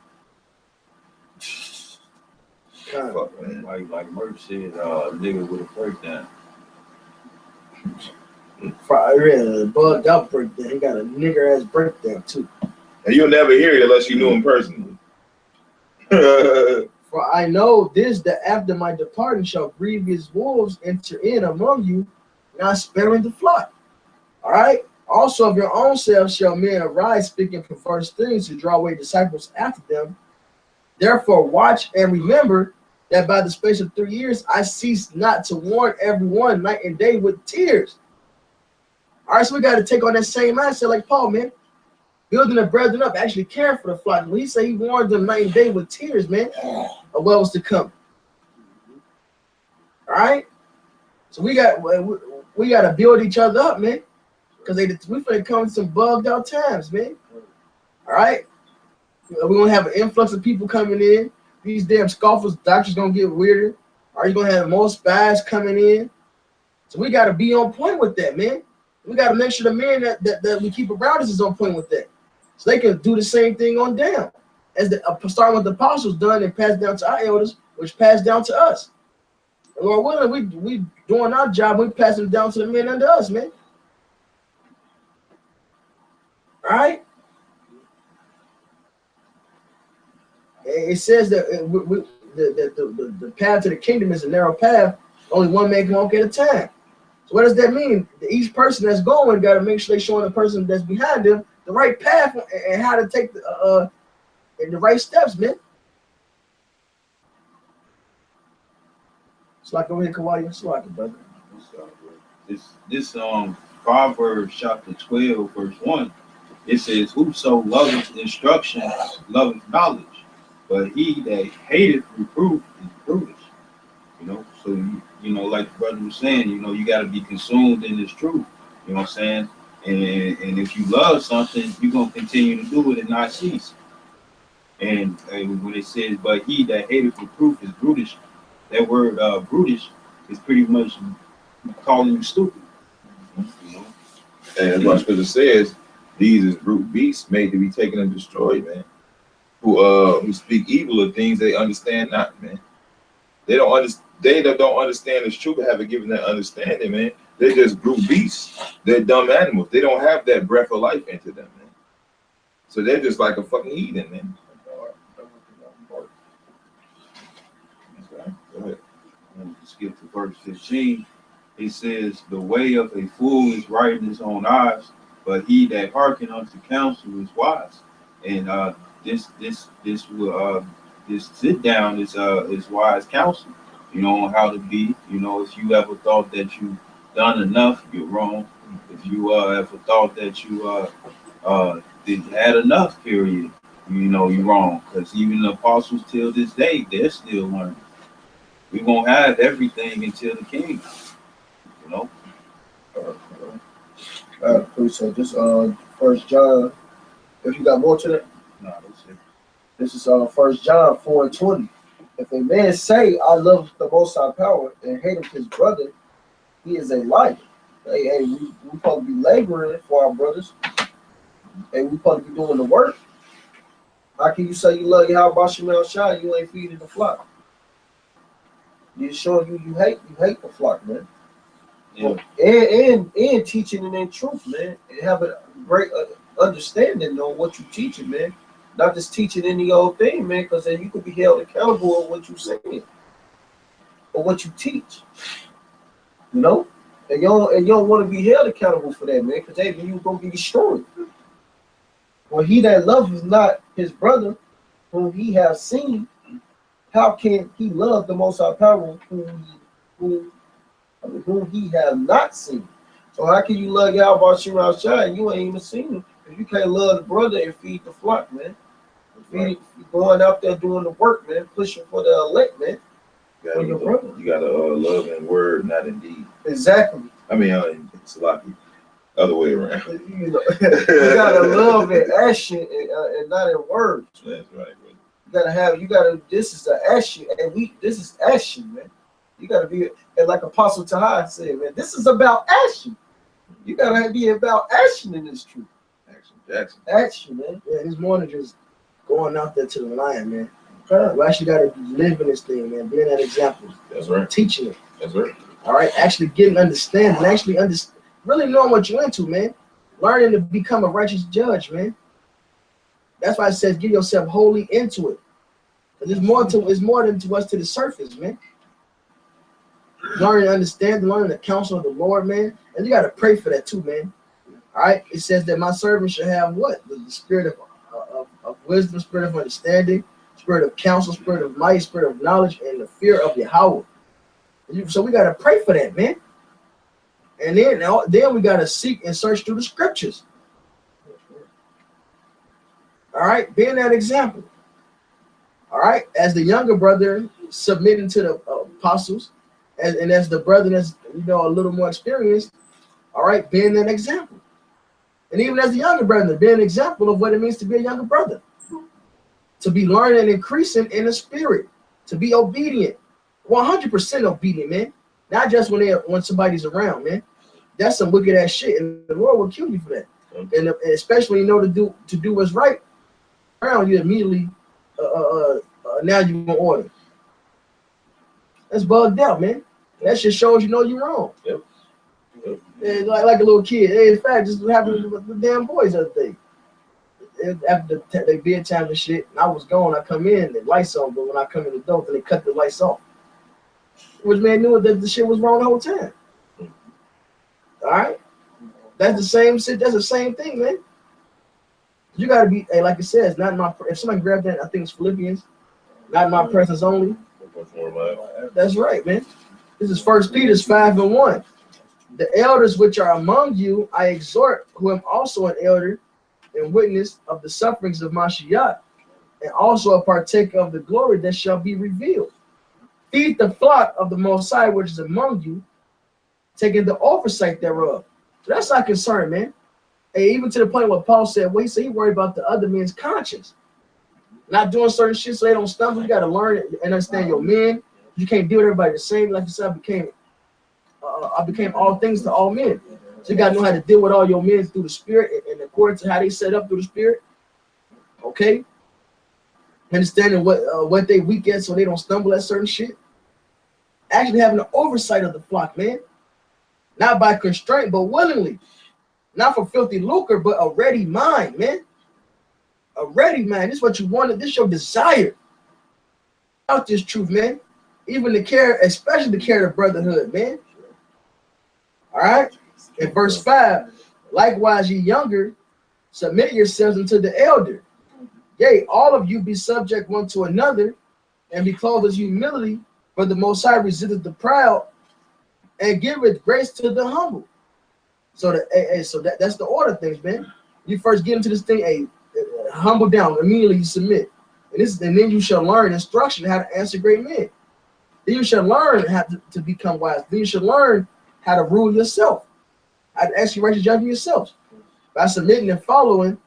Fuck, man. Like Merch said, nigga with a breakdown. Bugged out breakdown. He got a nigger ass breakdown too. And you'll never hear it unless you knew him personally. For I know this, that after my departing shall grievous wolves enter in among you, not sparing the flock. All right. Also of your own selves shall men arise, speaking perverse things to draw away disciples after them. Therefore watch and remember that by the space of 3 years I cease not to warn everyone night and day with tears. All right, so we got to take on that same mindset like Paul, man. Building the brethren up, actually caring for the flock. When he said he warned them night and day with tears, man, of what was to come. All right? So we got to build each other up, man. Because we finna come in some bugged out times, man. All right? We're going to have an influx of people coming in. These damn scoffers, doctors going to get weirder. Are you going to have more spies coming in? So we got to be on point with that, man. We got to make sure the men that we keep around us is on point with that. So they can do the same thing on down. As starting with the apostles done and passed down to our elders, which passed down to us. And Lord willing, we doing our job, we passing it down to the men under us, man. All right? It says that the path to the kingdom is a narrow path. Only one man can walk at a time. So what does that mean? Each person that's going got to make sure they're showing the person that's behind them the right path and how to take the right steps, man. It's like over here, Kawhi. It's like it, brother. This Proverbs chapter 12, verse 1, it says, whoso loveth instruction loveth knowledge, but he that hateth reproof is brutish. You know, so you know, like the brother was saying, you know, you got to be consumed in this truth. You know what I'm saying? And if you love something, you're gonna continue to do it and not cease. And when it says, but he that hateth reproof is brutish, that word brutish is pretty much calling you stupid. You know? And as much as it says, these is brute beasts made to be taken and destroyed, man. Who speak evil of things they understand not, man. They don't understand this truth, but haven't given that understanding, man. They're just brute beasts. They're dumb animals. They don't have that breath of life into them, man. So they're just like a fucking heathen, man. Go ahead. And skip to verse 15. It says, the way of a fool is right in his own eyes, but he that hearken unto counsel is wise. And this sit down is wise counsel. on how to be. If you ever thought that you done enough, you're wrong. If you ever thought that you had enough, period, you're wrong. Because even the apostles till this day, they're still learning. We won't have everything until the king. So just First John. If you got more to that, No, that's it. this is First John 4:20. If a man say, I love the Most High power and hate his brother, he is a liar. Hey, we supposed to be laboring for our brothers. Hey, we supposed to be doing the work. How can you say you love your house, Shai, you ain't feeding the flock? You're showing you hate the flock, man. Yeah. And teaching it in truth, man, and have a great understanding on what you teaching, man. Not just teaching any old thing, man, because then you could be held accountable on what you saying or what you teach. And you don't want to be held accountable for that, man, because then you're gonna be destroyed. Well, he that loveth not his brother, whom he has seen, how can he love the Most High power whom he has not seen? So how can you love Yahweh Shema Shai and you ain't even seen him? If you can't love the brother and feed the flock, man. Going out there doing the work, man, pushing for the elect, man. You gotta love in word, not in deed. Exactly. I mean, it's a lot of other way around. You gotta love in action and not in words. That's right, brother. This is the action, and this is action, man. You gotta be, and like Apostle Tahai said, man, this is about action. You gotta be about action in this truth. Action, man. Yeah, it's more than just going out there to the line, man. We actually got to live in this thing, man. Being that example. That's right. Teaching it. That's right. All right. Actually getting understanding. Actually really knowing what you're into, man. Learning to become a righteous judge, man. That's why it says get yourself wholly into it. It's more than to what's to the surface, man. Learning to understand, learning the counsel of the Lord, man. And you got to pray for that too, man. All right. It says that my servant should have what? The spirit of wisdom, spirit of understanding, spirit of counsel, spirit of might, spirit of knowledge, and the fear of Yahweh. So we got to pray for that, man. And then we got to seek and search through the scriptures. All right. Being that example. All right. As the younger brother submitting to the apostles, and as the brother that's, a little more experienced, all right, being an example. And even as the younger brother, being an example of what it means to be a younger brother. To be learning and increasing in the spirit. To be obedient. 100% obedient, man. Not just when somebody's around, man. That's some wicked ass shit, and the Lord will kill you for that. And especially when to do what's right around you immediately. Now you in order. That's bugged out, man. That shit shows you're wrong. Yep. Like a little kid. Hey, in fact, just happened with the damn boys the other day. After they bedtime and shit, and I was gone. I come in, the lights on, but when I come in the door, then they cut the lights off. Which man knew that the shit was wrong the whole time. All right, that's the same shit. That's the same thing, man. You gotta be, like it says, not in my. If somebody grabbed that, I think it's Philippians. Not in my presence only. That's right, man. This is 1 Peter 5:1. The elders which are among you, I exhort, who am also an elder and witness of the sufferings of Mashiach, and also a partaker of the glory that shall be revealed. Feed the flock of the Most High which is among you, taking the oversight thereof. So that's our concern, man. And even to the point where Paul said, he said he worried about the other men's conscience. Not doing certain shit so they don't stumble. You got to learn and understand your men. You can't deal with everybody the same. Like you said, I became all things to all men. So you got to know how to deal with all your men through the spirit and according to how they set up through the spirit. Okay? Understanding what they weak at so they don't stumble at certain shit. Actually having an oversight of the flock, man. Not by constraint, but willingly. Not for filthy lucre, but a ready mind, man. A ready mind. This is what you wanted. This is your desire. Out this truth, man. Even the care, especially the care of brotherhood, man. All right? In verse 5, likewise, ye younger, submit yourselves unto the elder. Yea, all of you be subject one to another, and be clothed with humility For the Most High resisteth the proud and giveth grace to the humble. So that's the order of things, man. You first get into this thing, humble down, immediately you submit. And then you shall learn instruction how to answer great men. Then you shall learn how to become wise. Then you shall learn how to rule yourself. How to actually righteous judgment yourselves. By submitting and following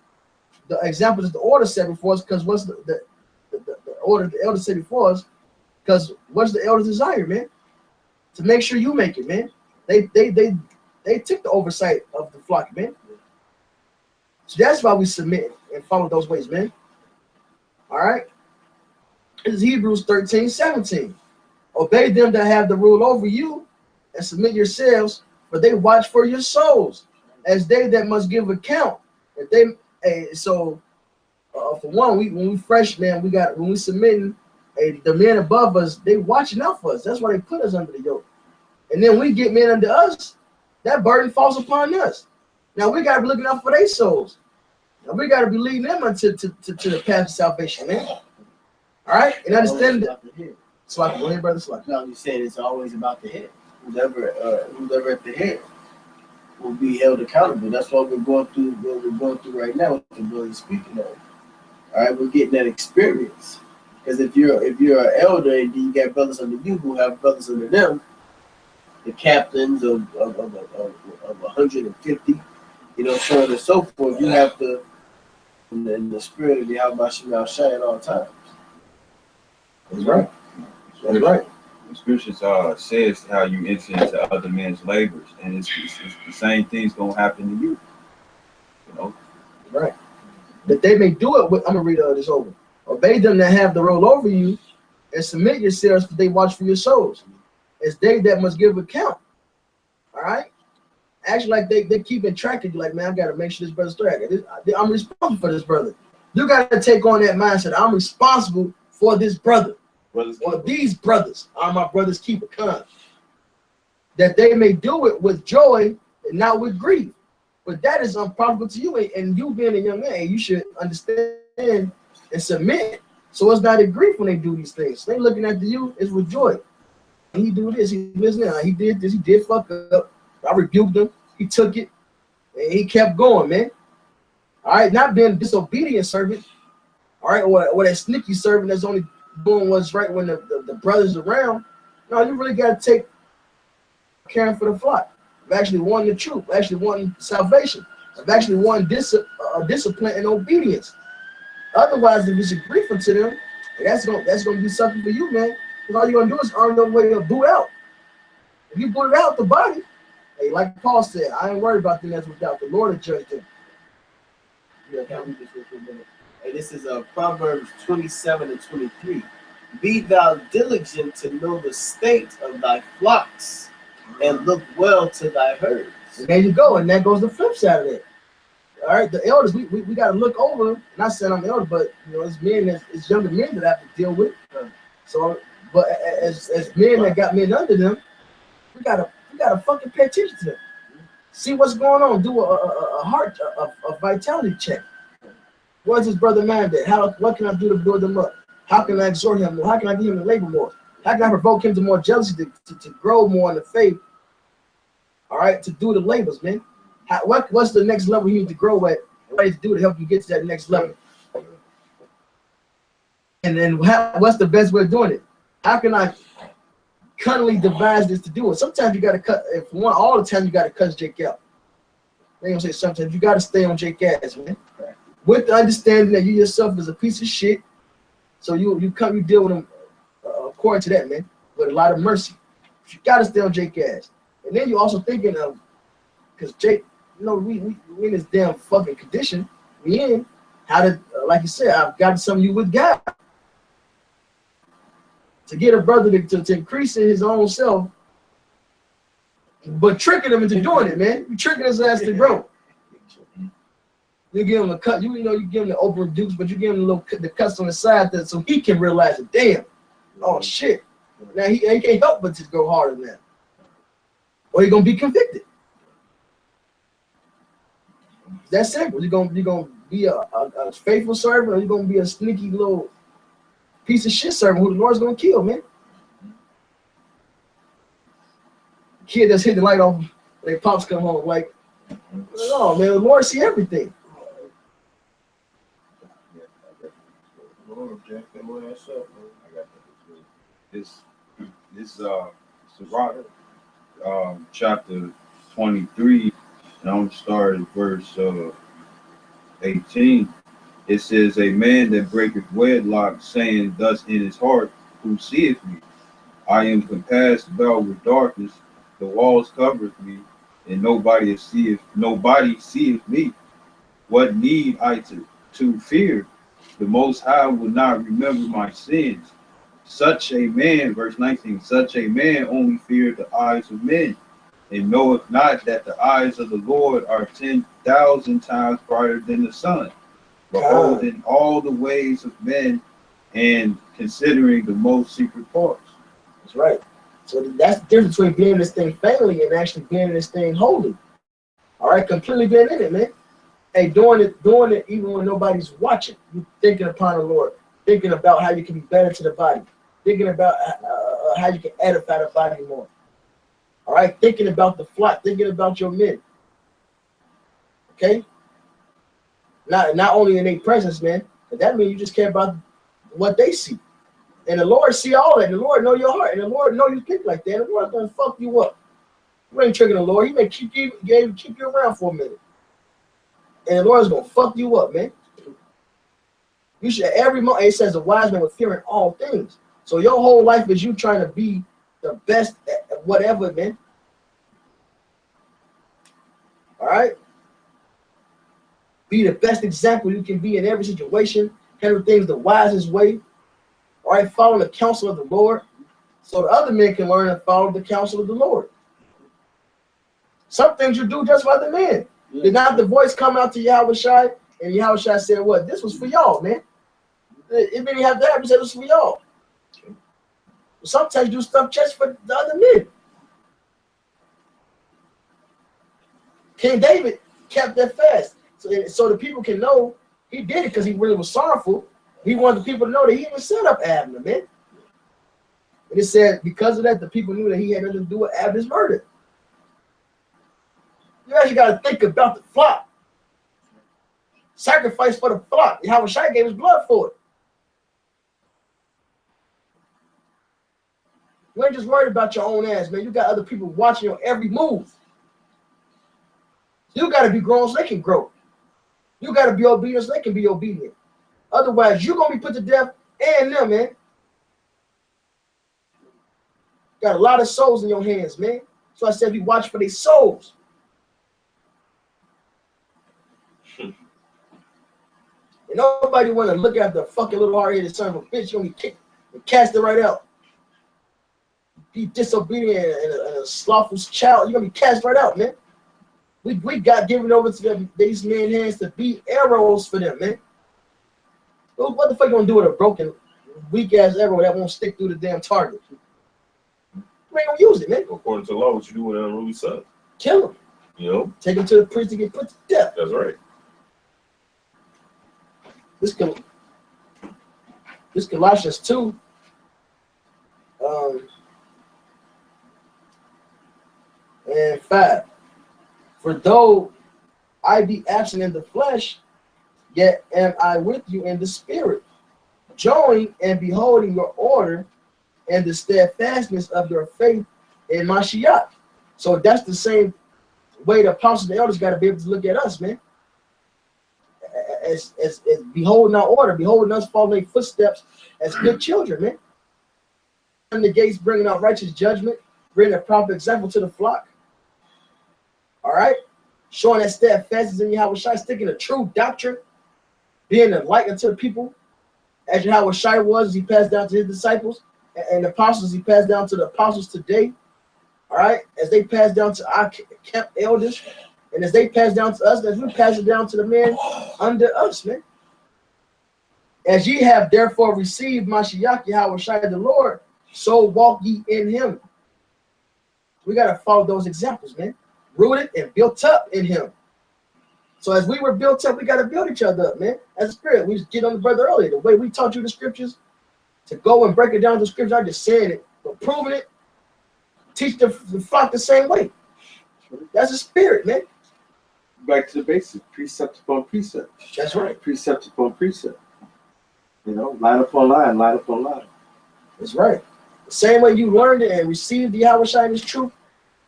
the example that the order set before us, because what's the order the elder said before us, because what's the elder's desire, man? To make sure you make it, man. They took the oversight of the flock, man. So that's why we submit and follow those ways, man. All right. This is Hebrews 13:17. Obey them that have the rule over you and submit yourselves, for they watch for your souls, as they that must give account. If they for one, when we fresh, man, when we submitting, the men above us, they watching out for us. That's why they put us under the yoke. And then we get men under us, that burden falls upon us. Now we gotta be looking out for their souls. Now we gotta be leading them to the path of salvation, man. All right, and understand that. So I can go ahead, brother. So no, I'm just saying it's always about the head. Whoever at the head will be held accountable. That's what we're going through. What we're going through right now, what the brother is speaking of. All right, we're getting that experience. Because if you're an elder and you got brothers under you who have brothers under them, the captains of 150, so on and so forth, you have to, in the spirit of the Al-Bashir shine at all times. That's right. That's right. The scriptures says how you enter into other men's labors, and it's the same thing's gonna happen to you. Right. That they may do it with. I'm gonna read this over. Obey them that have the rule over you, and submit yourselves, for they watch for your souls. It's they that must give account. All right. Actually, like they keeping track of you. Like, man, I gotta make sure this brother's straight. I'm responsible for this brother. You gotta take on that mindset. I'm responsible for this brother. Or these brothers are my brother's keeper, that they may do it with joy and not with grief. But that is unprofitable to you, and you being a young man, you should understand and submit. So it's not a grief when they do these things. They looking at you, it's with joy. He do this, he listening, he did this, he did fuck up. I rebuked him, he took it, and he kept going, man. All right, not being a disobedient servant, all right, or that sneaky servant that's only doing what's right when the brothers around. No, you really got to take caring for the flock, of actually wanting the truth, actually wanting salvation, of actually wanting discipline and obedience. Otherwise, if it's a grief unto them, that's gonna be something for you, man. Because all you're gonna do is earn your way to boot out. If you boot out the body, hey, like Paul said, I ain't worried about them that's without. The Lord will judge them. Yeah, can we just wait for a minute? And this is Proverbs 27:23. Be thou diligent to know the state of thy flocks, and look well to thy herds. And there you go, and that goes the flip side of it. All right, the elders, we got to look over. Not saying I'm the elder, but it's men, it's younger men that have to deal with. So, but as men that got men under them, we gotta fucking pay attention to them. See what's going on. Do a heart, a vitality check. What's his brother mind at? What can I do to build him up? How can I exhort him? How can I get him to labor more? How can I provoke him to more jealousy, to grow more in the faith? All right, to do the labors, man. What's the next level you need to grow at? What to do to help you get to that next level? And then what's the best way of doing it? How can I cunningly devise this to do it? Sometimes you got to cut. If one, all the time you got to cut Jake out. They gonna say sometimes you got to stay on Jake ass, man. With the understanding that you yourself is a piece of shit, so you deal with them according to that, man, with a lot of mercy. You got to stay on Jake ass, and then you're also thinking of, because Jake, we in this damn fucking condition we in. How to, like you said, I've got some of you with God to get a brother to increase in his own self, but tricking him into doing it, man. You tricking his ass to grow. You give him a cut, you give him the open dukes, but you give him the cuts on the side so he can realize it. Damn, oh shit. Now he can't help but to go harder than that, or he's gonna be convicted. That's simple. You're gonna be a faithful servant, or you're gonna be a sneaky little piece of shit servant who the Lord's gonna kill, man. kid that's hitting the light off, their pops come home. Like, no, man, the Lord see everything. Lord, Jack, that way that's up, man. I got that. This Sirach, chapter 23, and I'm starting at verse 18. It says, a man that breaketh wedlock, saying thus in his heart, who seeth me? I am compassed about with darkness, the walls covereth me, and nobody seeth me. What need I to fear? The Most High will not remember my sins. Such a man, verse 19, such a man only feareth the eyes of men, and knoweth not that the eyes of the Lord are 10,000 times brighter than the sun, beholding all the ways of men and considering the most secret parts. That's right. So that's the difference between being in this thing family and actually being in this thing holy. All right, completely being in it, man. Hey, doing it even when nobody's watching. You thinking upon the Lord, thinking about how you can be better to the body, thinking about how you can edify the body more. All right, thinking about the flock, thinking about your men. Okay. Not only in their presence, man, but that means you just care about what they see. And the Lord see all that. The Lord know your heart. And the Lord know you think like that. And the Lord's gonna fuck you up. You ain't tricking the Lord. He may keep you around for a minute. And the Lord's gonna fuck you up, man. You should every month. It says a wise man with fear in all things. So your whole life is you trying to be the best at whatever, man. All right. Be the best example you can be in every situation. Handle things the wisest way. All right. Follow the counsel of the Lord, so the other men can learn and follow the counsel of the Lord. Some things you do just like the men. Did not the voice come out to Yahushua, and Yahushua said, "What? This was for y'all, man. It didn't have to happen. It said it was for y'all." Sometimes you do stuff just for the other men. King David kept that fast, so the people can know he did it because he really was sorrowful. He wanted the people to know that he even set up Abner, man. And it said because of that, the people knew that he had nothing to do with Abner's murder. You actually got to think about the flock. Sacrifice for the flock. Yahushua gave his blood for it. You ain't just worried about your own ass, man. You got other people watching your every move. You got to be grown so they can grow. You got to be obedient so they can be obedient. Otherwise, you're going to be put to death and them, man. Got a lot of souls in your hands, man. So I said we watch for their souls. And nobody want to look at the fucking little hard-headed son of a bitch. You're going to be kicked and cast it right out. Be disobedient and a slothful child. You're going to be cast right out, man. We got given over to these men's hands to be arrows for them, man. What the fuck you going to do with a broken, weak-ass arrow that won't stick through the damn target? You ain't going to use it, man. According to the law, what you do with an unruly son? Kill him. You know? Take him to the priest to get put to death. That's right. This Colossians 2, and 5. For though I be absent in the flesh, yet am I with you in the spirit, joining and beholding your order and the steadfastness of your faith in Mashiach. So that's the same way the apostles and the elders got to be able to look at us, man. As beholding our order, beholding us following footsteps as good children, man. And the gates bringing out righteous judgment, bringing a proper example to the flock. All right, showing that steadfastness in Yahushua, sticking to true doctrine, being a light unto the people, as Yahushua was, he passed down to his disciples, and the apostles he passed down to the apostles today. All right, as they pass down to our camp elders, and as they pass down to us, as we pass it down to the men under us, man. As ye have therefore received Mashiach Yahushua the Lord, so walk ye in him. We got to follow those examples, man. Rooted and built up in him. So as we were built up, we got to build each other up, man. As a spirit, we just get on the brother earlier. The way we taught you the scriptures, to go and break it down to the scriptures, I just saying it, but proving it, teach the flock the same way. That's a spirit, man. Back to the basics, precept upon precept. That's right. Precept upon precept. You know, line upon line, line upon line. That's right. The same way you learned it and received the Yahweh Shai is truth,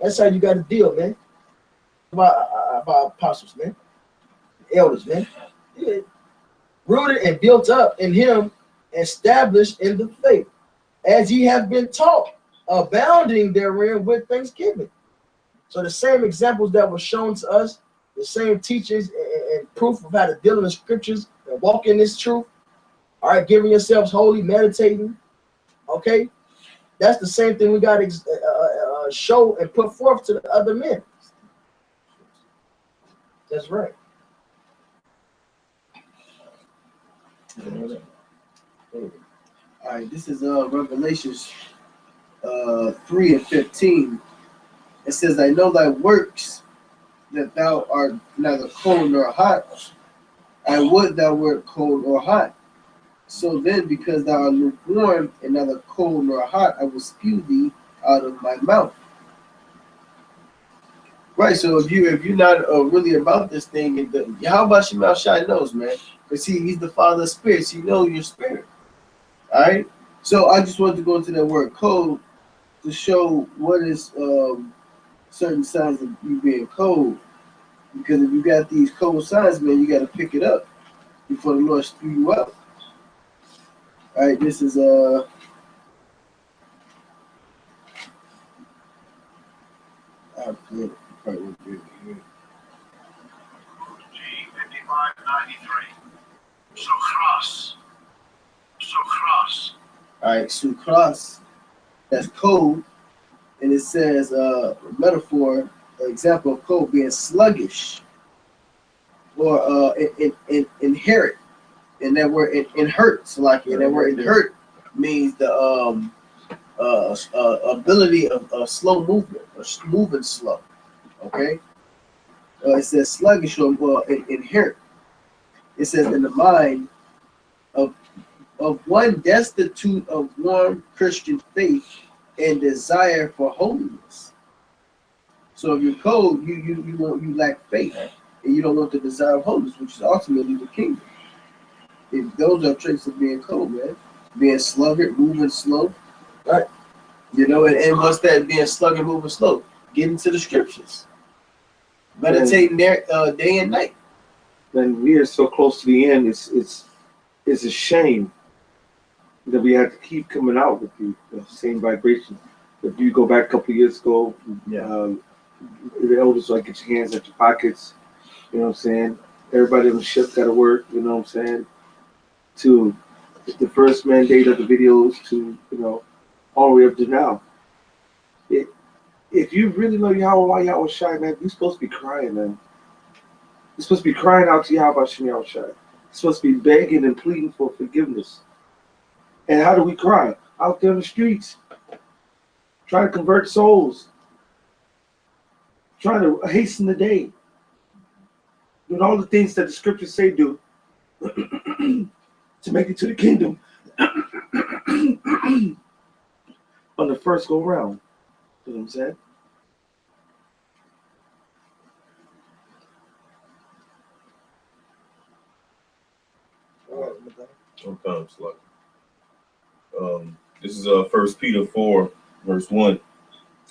that's how you got to deal, man. About apostles, man. Elders, man. Yeah. Rooted and built up in him, established in the faith, as ye have been taught, abounding therein with thanksgiving. So the same examples that were shown to us, the same teachings and proof of how to deal in the scriptures and walk in this truth. All right, giving yourselves holy, meditating. Okay, that's the same thing we got to show and put forth to the other men. That's right. All right, this is Revelations 3:15. It says, I know thy works, that thou art neither cold nor hot. I would thou wert cold or hot. So then, because thou art lukewarm and neither cold nor hot, I will spew thee out of my mouth. Right, so if you're not really about this thing, how about Shema Shai knows, man? Because he's the Father of spirits. He knows your spirit. All right? So I just wanted to go into that word cold to show what is certain signs of you being cold. Because if you got these cold signs, man, you got to pick it up before the Lord spew you out. All right, this is I'll play it. Probably won't be able to hear it. EP51 Sucras. All right, sucras, that's cold, and it says metaphor, example of cold being sluggish, or inherit, and that word inhert, so like and that word inhert means the ability of slow movement or moving slow. Okay, it says sluggish or inherent. It says in the mind of one destitute of warm Christian faith and desire for holiness. So if you're cold, you lack faith, and you don't want the desire of holiness, which is ultimately the kingdom. If those are traits of being cold, man. Being sluggard, moving slow. Right. You know, and what's that being sluggard, moving slow? Get into the scriptures. Meditating there day and night. Then we are so close to the end, it's a shame that we have to keep coming out with the same vibration. If you go back a couple of years ago, the elders like get your hands at your pockets, you know what I'm saying? Everybody on the ship got to work, you know what I'm saying? To the first mandate of the videos to, you know, all the way up to now. If you really know Yahweh Shai, man, you're supposed to be crying, man. You're supposed to be crying out to Yahweh Shai. You're supposed to be begging and pleading for forgiveness. And how do we cry? Out there in the streets. Trying to convert souls. Trying to hasten the day. Doing all the things that the scriptures say do to make it to the kingdom on the first go round. You know what I'm saying? Sometimes like this is 1 Peter 4 verse 1.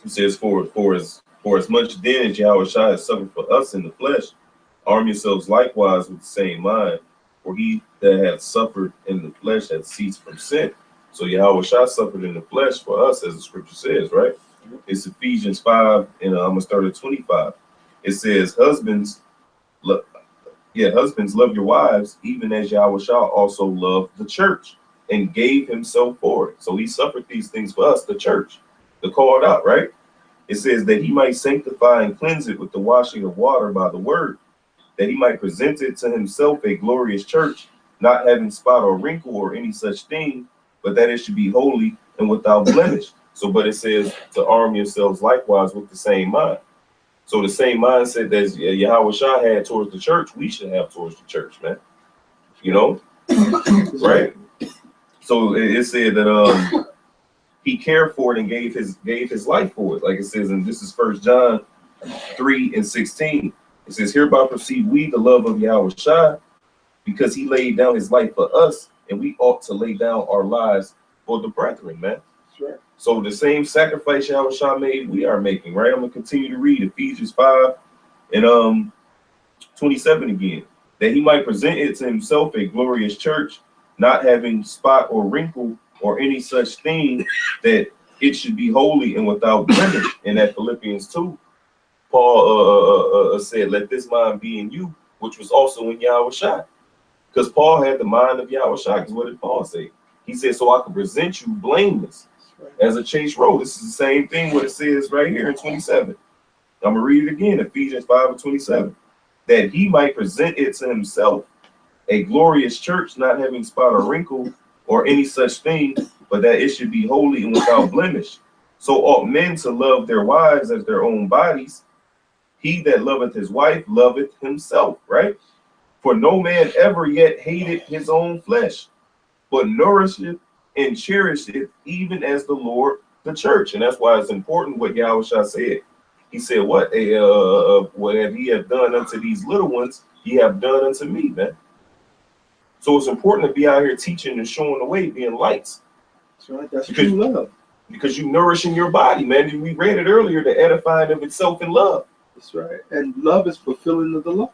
It says for as much then as Yahweh Shai has suffered for us in the flesh, arm yourselves likewise with the same mind, for he that hath suffered in the flesh hath ceased from sin. So Yahweh Shai suffered in the flesh for us, as the scripture says, right? It's Ephesians 5, and I'm gonna start at 25. It says, husbands, love your wives, even as Yahweh Shai also loved the church and gave himself for it. So he suffered these things for us, the church, the called out, right? It says that he might sanctify and cleanse it with the washing of water by the word, that he might present it to himself a glorious church, not having spot or wrinkle or any such thing, but that it should be holy and without blemish. So, but it says to arm yourselves likewise with the same mind. So the same mindset that Yahweh Shai had towards the church, we should have towards the church, man. You know, right? So it said that he cared for it and gave his life for it. Like it says, and this is 1 John 3:16. It says, hereby perceive we the love of Yahweh Shai, because he laid down his life for us, and we ought to lay down our lives for the brethren, man. That's right. So the same sacrifice Yahweh Shai made, we are making, right? I'm gonna continue to read Ephesians 5 and 27 again. That he might present it to himself a glorious church, not having spot or wrinkle or any such thing, that it should be holy and without blemish. And at Philippians 2, Paul said, let this mind be in you, which was also in Yahweh Shai. Because Paul had the mind of Yahweh Shai. Because what did Paul say? He said, so I can present you blameless as a chaste robe. This is the same thing what it says right here in 27. I'm going to read it again, Ephesians 5:27. That he might present it to himself a glorious church, not having spot or wrinkle or any such thing, but that it should be holy and without blemish. So ought men to love their wives as their own bodies. He that loveth his wife loveth himself, right? For no man ever yet hated his own flesh, but nourisheth and cherisheth, even as the Lord the church. And that's why it's important what Yahweh Shai said. He said, what whatever he have done unto these little ones, he have done unto me, man. So it's important to be out here teaching and showing the way, being lights. That's right. That's true love. Because you nourishing your body, man. And we read it earlier, the edifying of itself in love. That's right. And love is fulfilling of the law.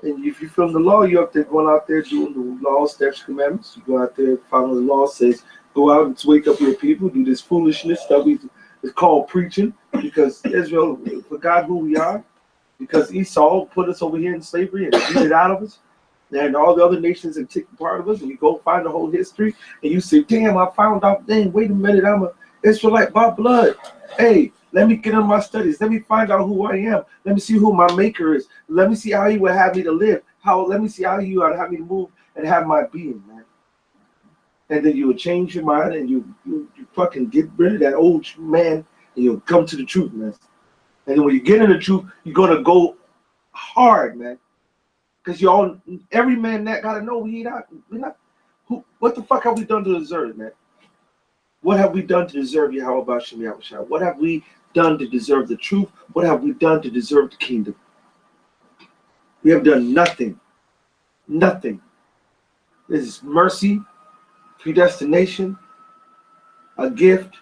And if you fulfill the law, you're up there going out there doing the law, statutes, commandments. You go out there following the law, says, go out and wake up your people, do this foolishness that it's called preaching, because Israel forgot who we are, because Esau put us over here in slavery and beat it out of us. And all the other nations have taken part of us, and you go find the whole history, and you say, damn, I found out, dang, wait a minute, I'm an Israelite by blood. Hey, let me get in my studies. Let me find out who I am. Let me see who my maker is. Let me see how he would have me to live. Let me see how he would have me to move and have my being, man. And then you would change your mind, and you fucking get rid of that old man, and you'll come to the truth, man. And then when you get in the truth, you're gonna go hard, man. Because every man that gotta know what the fuck have we done to deserve it, man? What have we done to deserve Yahweh Bashem Yahweh? What have we done to deserve the truth? What have we done to deserve the kingdom? We have done nothing. Nothing. This is mercy, predestination, a gift,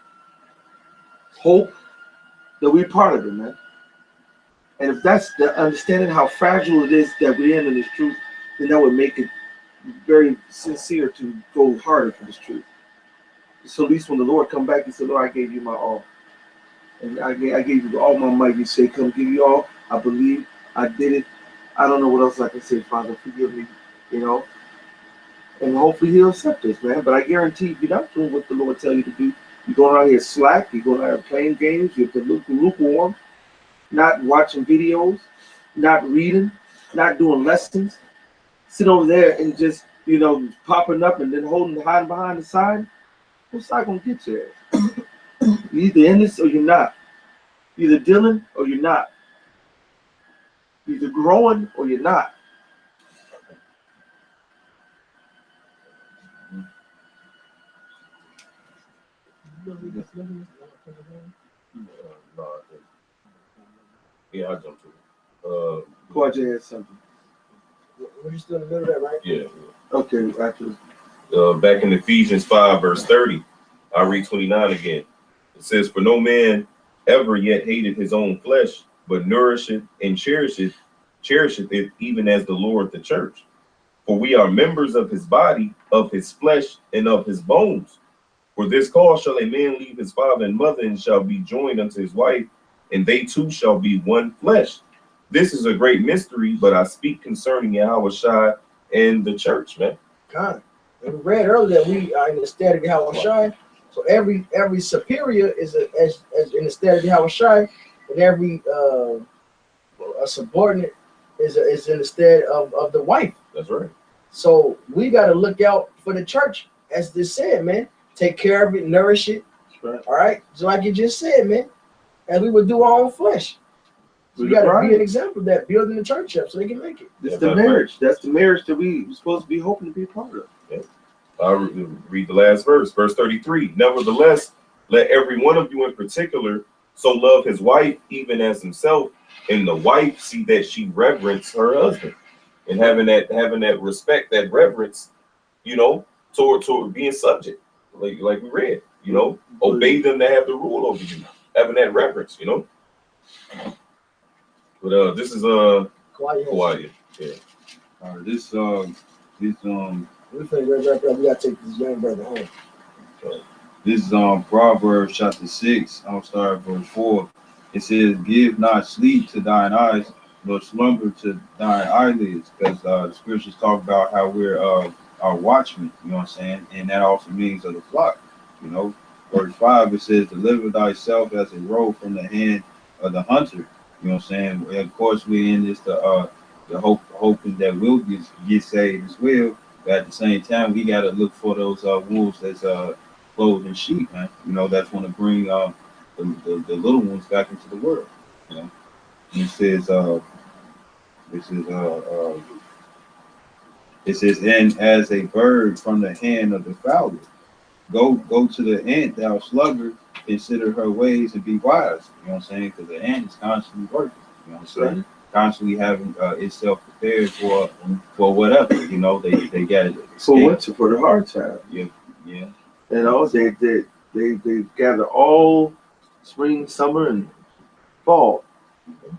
hope, that we're part of it, man. And if that's the understanding how fragile it is that we're in this truth, then that would make it very sincere to go harder for this truth. So at least when the Lord come back, he said, Lord, I gave you my all. And I gave you all my might. You say, come give you all. I believe. I did it. I don't know what else I can say, Father. Forgive me, you know. And hopefully he'll accept us, man. But I guarantee if you're not doing what the Lord tell you to do, you're going out here slack, you're going out here playing games, you're lukewarm, not watching videos, not reading, not doing lessons, sit over there and just, you know, popping up and then hiding behind the sign. What's that gonna get you at? You're either in this or you're not. You're either dealing or you're not. You're either growing or you're not. Yeah, I jumped to it. Quadja had something. We're still in the middle of that, right? Yeah. Okay, actually. Back in Ephesians 5, verse 30, I'll read 29 again. It says, for no man ever yet hated his own flesh, but nourisheth and cherisheth it, even as the Lord the church. For we are members of his body, of his flesh, and of his bones. For this cause shall a man leave his father and mother, and shall be joined unto his wife, and they two shall be one flesh. This is a great mystery, but I speak concerning Yahweh Shai and the church, man. God. And we read earlier that we are in the stead of Yahweh Shai. So every superior is as in the stead of Yahweh Shai, and every a subordinate is in the stead of the wife. That's right. So we got to look out for the church, as this said, man. Take care of it, nourish it. Right. All right. So like you just said, man, and we would do our own flesh. So we got to be an example of that, building the church up so they can make it. That's the marriage. That's the marriage that we're supposed to be hoping to be a part of. Yeah. I'll read the last verse, verse 33. Nevertheless, Let every one of you in particular so love his wife even as himself, and the wife see that she reverence her husband, and having that respect, that reverence, you know, toward being subject, like we read, you know, obey them that have the rule over you, having that reverence, you know. But this is Kawhi. Yeah. This We finna wrap up. We gotta take this young brother home. This is Proverbs chapter 6. I'll start at verse 4. It says, "Give not sleep to thine eyes, nor slumber to thine eyelids," because the scriptures talk about how we're our watchmen. You know what I'm saying? And that also means of the flock. You know, verse 5 it says, "Deliver thyself as a roe from the hand of the hunter." You know what I'm saying? And of course, we're in this the hoping that we'll get saved as well. But at the same time, we got to look for those wolves that's clothed in sheep, man. You know, that's want to bring the little ones back into the world. You know, and it says, "And as a bird from the hand of the fowler, go to the ant, thou sluggard, consider her ways and be wise." You know what I'm saying? Because the ant is constantly working. You know what I'm saying? Constantly having itself prepared for whatever. You know, they got it for winter, for the hard time. Yeah. You know, they gather all spring, summer, and fall.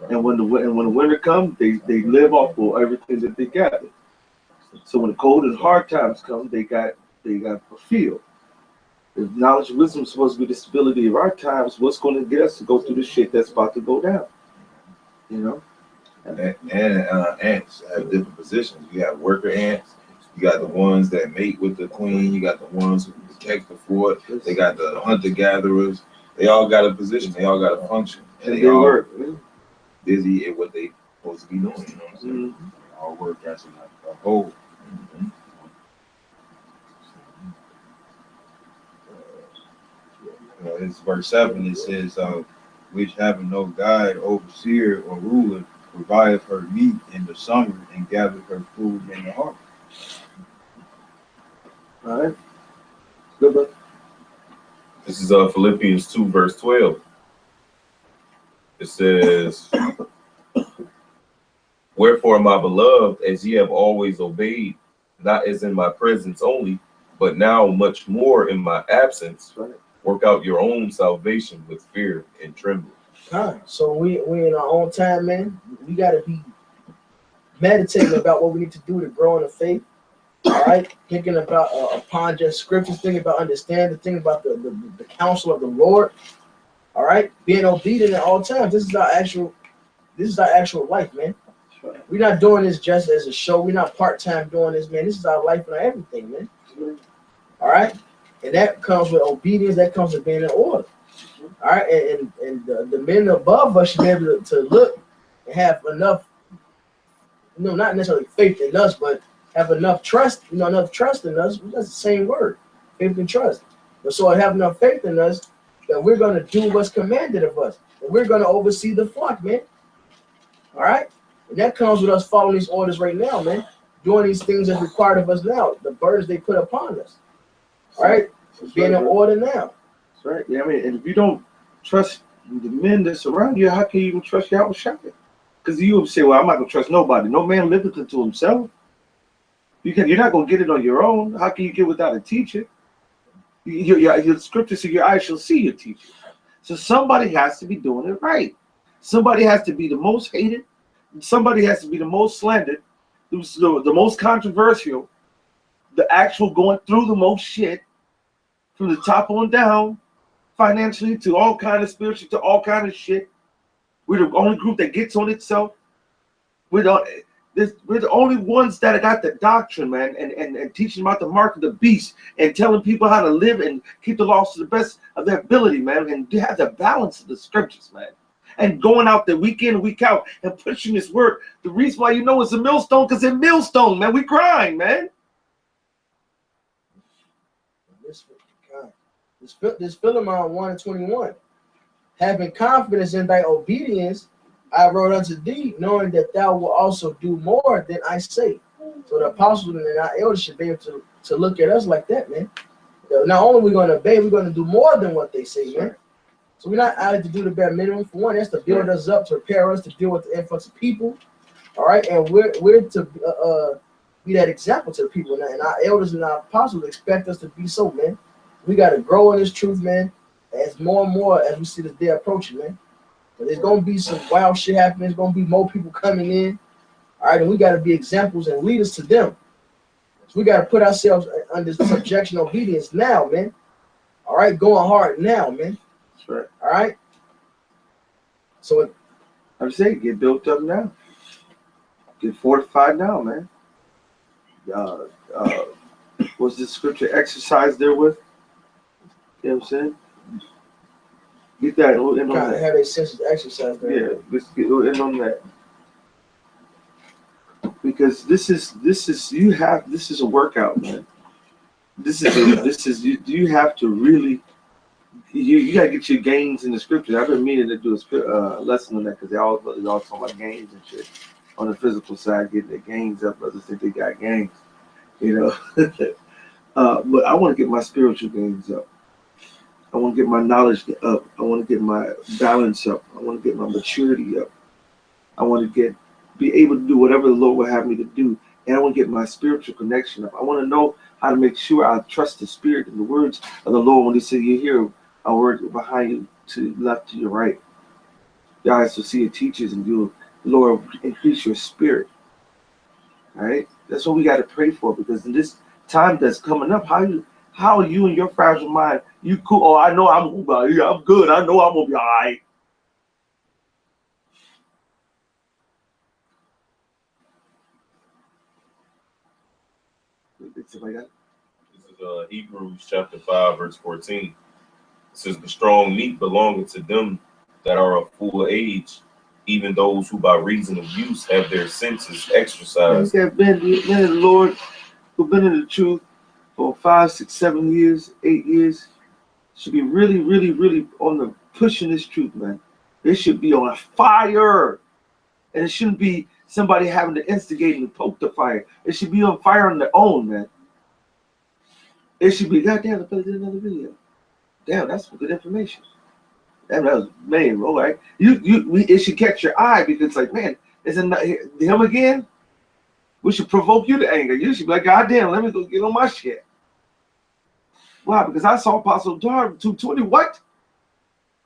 And when the winter comes, they live off of everything that they gather. So when the cold and hard times come, they got fulfilled. If knowledge and wisdom is supposed to be the stability of our times, what's going to get us to go through the shit that's about to go down? You know? And ants have different positions. You have worker ants. You got the ones that mate with the queen. You got the ones who protect the fort. They got the hunter-gatherers. They all got a position. They all got a function. And they all work busy at what they supposed to be doing. You know what I'm saying? They all work as a whole. It's verse 7. It says, "Which having no guide, overseer, or ruler, provideth her meat in the summer and gathereth her food in the harvest." All right. Good, bro. This is Philippians 2 verse 12. It says, "Wherefore, my beloved, as ye have always obeyed, not as in my presence only, but now much more in my absence, work out your own salvation with fear and trembling." So we in our own time, man. We gotta be meditating about what we need to do to grow in the faith. All right, thinking about upon just scriptures, thinking about understanding, thinking about the counsel of the Lord. All right, being obedient at all times. This is our actual life, man. We're not doing this just as a show. We're not part-time doing this, man. This is our life and our everything, man. All right, and that comes with obedience. That comes with being in order. All right, and the men above us should be able to look and have enough, not necessarily faith in us, but have enough trust, enough trust in us. That's the same word, faith and trust. But so I have enough faith in us that we're going to do what's commanded of us. That we're going to oversee the flock, man. All right? And that comes with us following these orders right now, man. Doing these things that's required of us now. The burdens they put upon us. All right? Being in order now. That's right. Yeah, I mean, and if you don't trust the men that surround you, how can you even trust Yahweh Shai? Because you would say, well, I'm not going to trust nobody. No man liveth unto himself. You're not going to get it on your own. How can you get without a teacher? Your scripture says your eyes shall see your teacher. So somebody has to be doing it right. Somebody has to be the most hated. Somebody has to be the most slandered, the most controversial, the actual going through the most shit from the top on down, financially to all kind of spiritual to all kind of shit. We're the only group that gets on itself. We're the only ones that got the doctrine, man, and teaching about the mark of the beast and telling people how to live and keep the laws to the best of their ability, man, and to have the balance of the scriptures, man. And going out there week in, week out and pushing this word. The reason why it's a millstone, because it's a millstone, man. We grind, man. This Philemon 1:21. Having confidence in thy obedience, I wrote unto thee, knowing that thou wilt also do more than I say. So the apostles and our elders should be able to look at us like that, man. Not only are we going to obey, we're going to do more than what they say, man. So we're not out to do the bare minimum. For one, that's to build us up, to prepare us to deal with the influx of people. All right, and we're to be that example to the people, and our elders and our apostles expect us to be so, man. We got to grow in this truth, man, as more and more as we see this day approaching, man. But there's gonna be some wild shit happening. There's gonna be more people coming in. All right, and we got to be examples and leaders to them. So we got to put ourselves under subjection, obedience now, man. All right, going hard now, man. That's right. All right. So I'm saying, get built up now. Get fortified now, man. What's the scripture exercise there with? You know what I'm saying? Get that in on that. Have a sense of exercise there. Yeah, let's get in on that. Because this is a workout, man. You have to really you gotta get your gains in the scriptures. I've been meaning to do a lesson on that because they all talking about gains and shit. On the physical side, getting their gains up, brothers think they got gains, you know. But I want to get my spiritual gains up. I want to get my knowledge up. I want to get my balance up. I want to get my maturity up. I want to be able to do whatever the Lord will have me to do. And I want to get my spiritual connection up. I want to know how to make sure I trust the Spirit and the words of the Lord when He said, you hear a word behind you, to left, to your right. Your eyes to see your teachers and do, Lord, increase your spirit. All right? That's what we got to pray for, because in this time that's coming up, how are you and your fragile mind? You cool? Oh, I know I'm good. I know I'm gonna be all right. Somebody got it? This is Hebrews chapter 5, verse 14. It says, the strong meat belonging to them that are of full age, even those who by reason of use have their senses exercised. Men of the Lord who've been in the truth for 5, 6, 7 years, 8 years, should be really, really, really on the pushing this truth, man. They should be on fire. And it shouldn't be somebody having to instigate and poke the fire. It should be on fire on their own, man. It should be, goddamn, I did another video. Damn, that's some good information. Damn, that was, man, all right. It should catch your eye, because, like, man, isn't that him again? We should provoke you to anger. You should be like, goddamn, let me go get on my shit. Why? Because I saw Apostle Dar 220. What?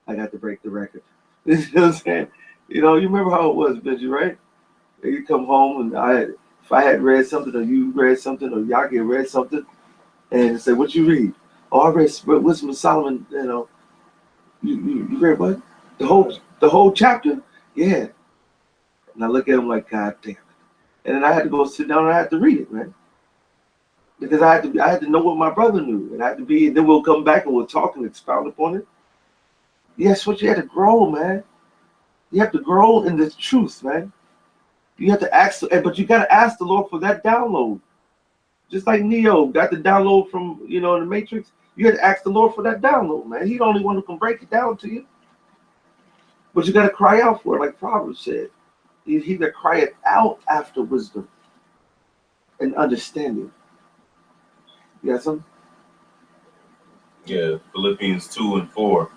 I got to break the record. You know what I'm saying? You know, you remember how it was, Benji, right? You come home and if I had read something, or you read something, or Yaki read something, and say, what you read? Oh, I read Wisdom of Solomon. You know, you read what? The whole chapter? Yeah. And I look at him like, God damn it. And then I had to go sit down and I had to read it, man. Because I had to know what my brother knew. And I had to be, and then we'll come back and we'll talk and expound upon it. Yes, what you had to grow, man. You have to grow in the truth, man. You have to ask, but you got to ask the Lord for that download. Just like Neo got the download from, you know, in the Matrix. You had to ask the Lord for that download, man. He's the only one who can break it down to you. But you got to cry out for it, like Proverbs said. He that crieth out after wisdom and understanding. You got something? Yeah, Philippians 2 and 4.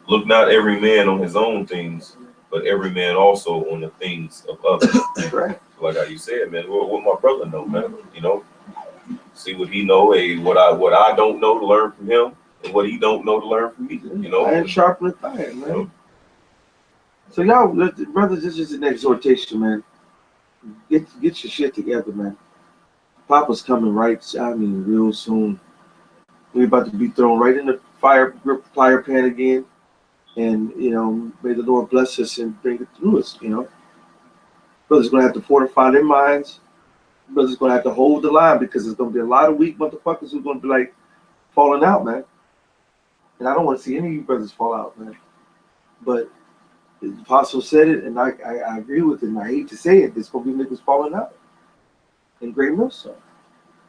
Look not every man on his own things, but every man also on the things of others. Right. Like how you said, man, what my brother know, man. You know, see what he know, what I don't know to learn from him, and what he don't know to learn from me. You know, iron sharpening iron, man. You know? So y'all, brothers, this is an exhortation, man. Get your shit together, man. Papa's coming real soon. We're about to be thrown right in the fire pan again. And, you know, may the Lord bless us and bring it through us, you know. Brothers going to have to fortify their minds. Brothers going to have to hold the line, because there's going to be a lot of weak motherfuckers who are going to be like falling out, man. And I don't want to see any of you brothers fall out, man. But the apostle said it, and I agree with it, and I hate to say it. There's going to be niggas falling out in Great Millstone.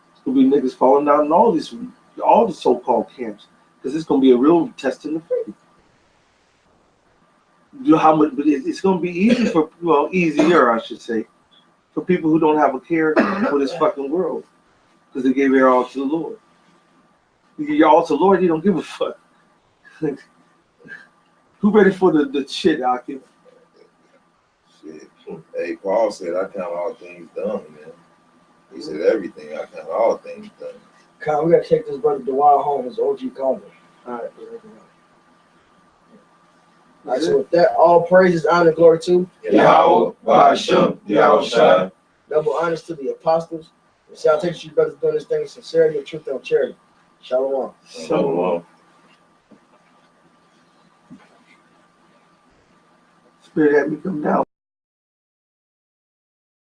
There's going to be niggas falling out in all the so-called camps, because it's going to be a real test in the faith. You know how much, but it's going to be easy easier, I should say, for people who don't have a care for this fucking world, because they gave their all to the Lord. You get your altar, Lord, you don't give a fuck. Who ready for the shit, Aki? Shit. Hey, Paul said, I count all things done, man. He said everything. I count all things done. Kyle, we gotta take this brother DeWild home. His OG called him. All right. All right. So with that, all praises, honor, glory to Yahweh, Ba'ashem, Yahweh Shai. double honors to the apostles. And salutations to you brothers doing this thing in sincerity and truth and charity. Shalom. Shalom. Spirit had me come down.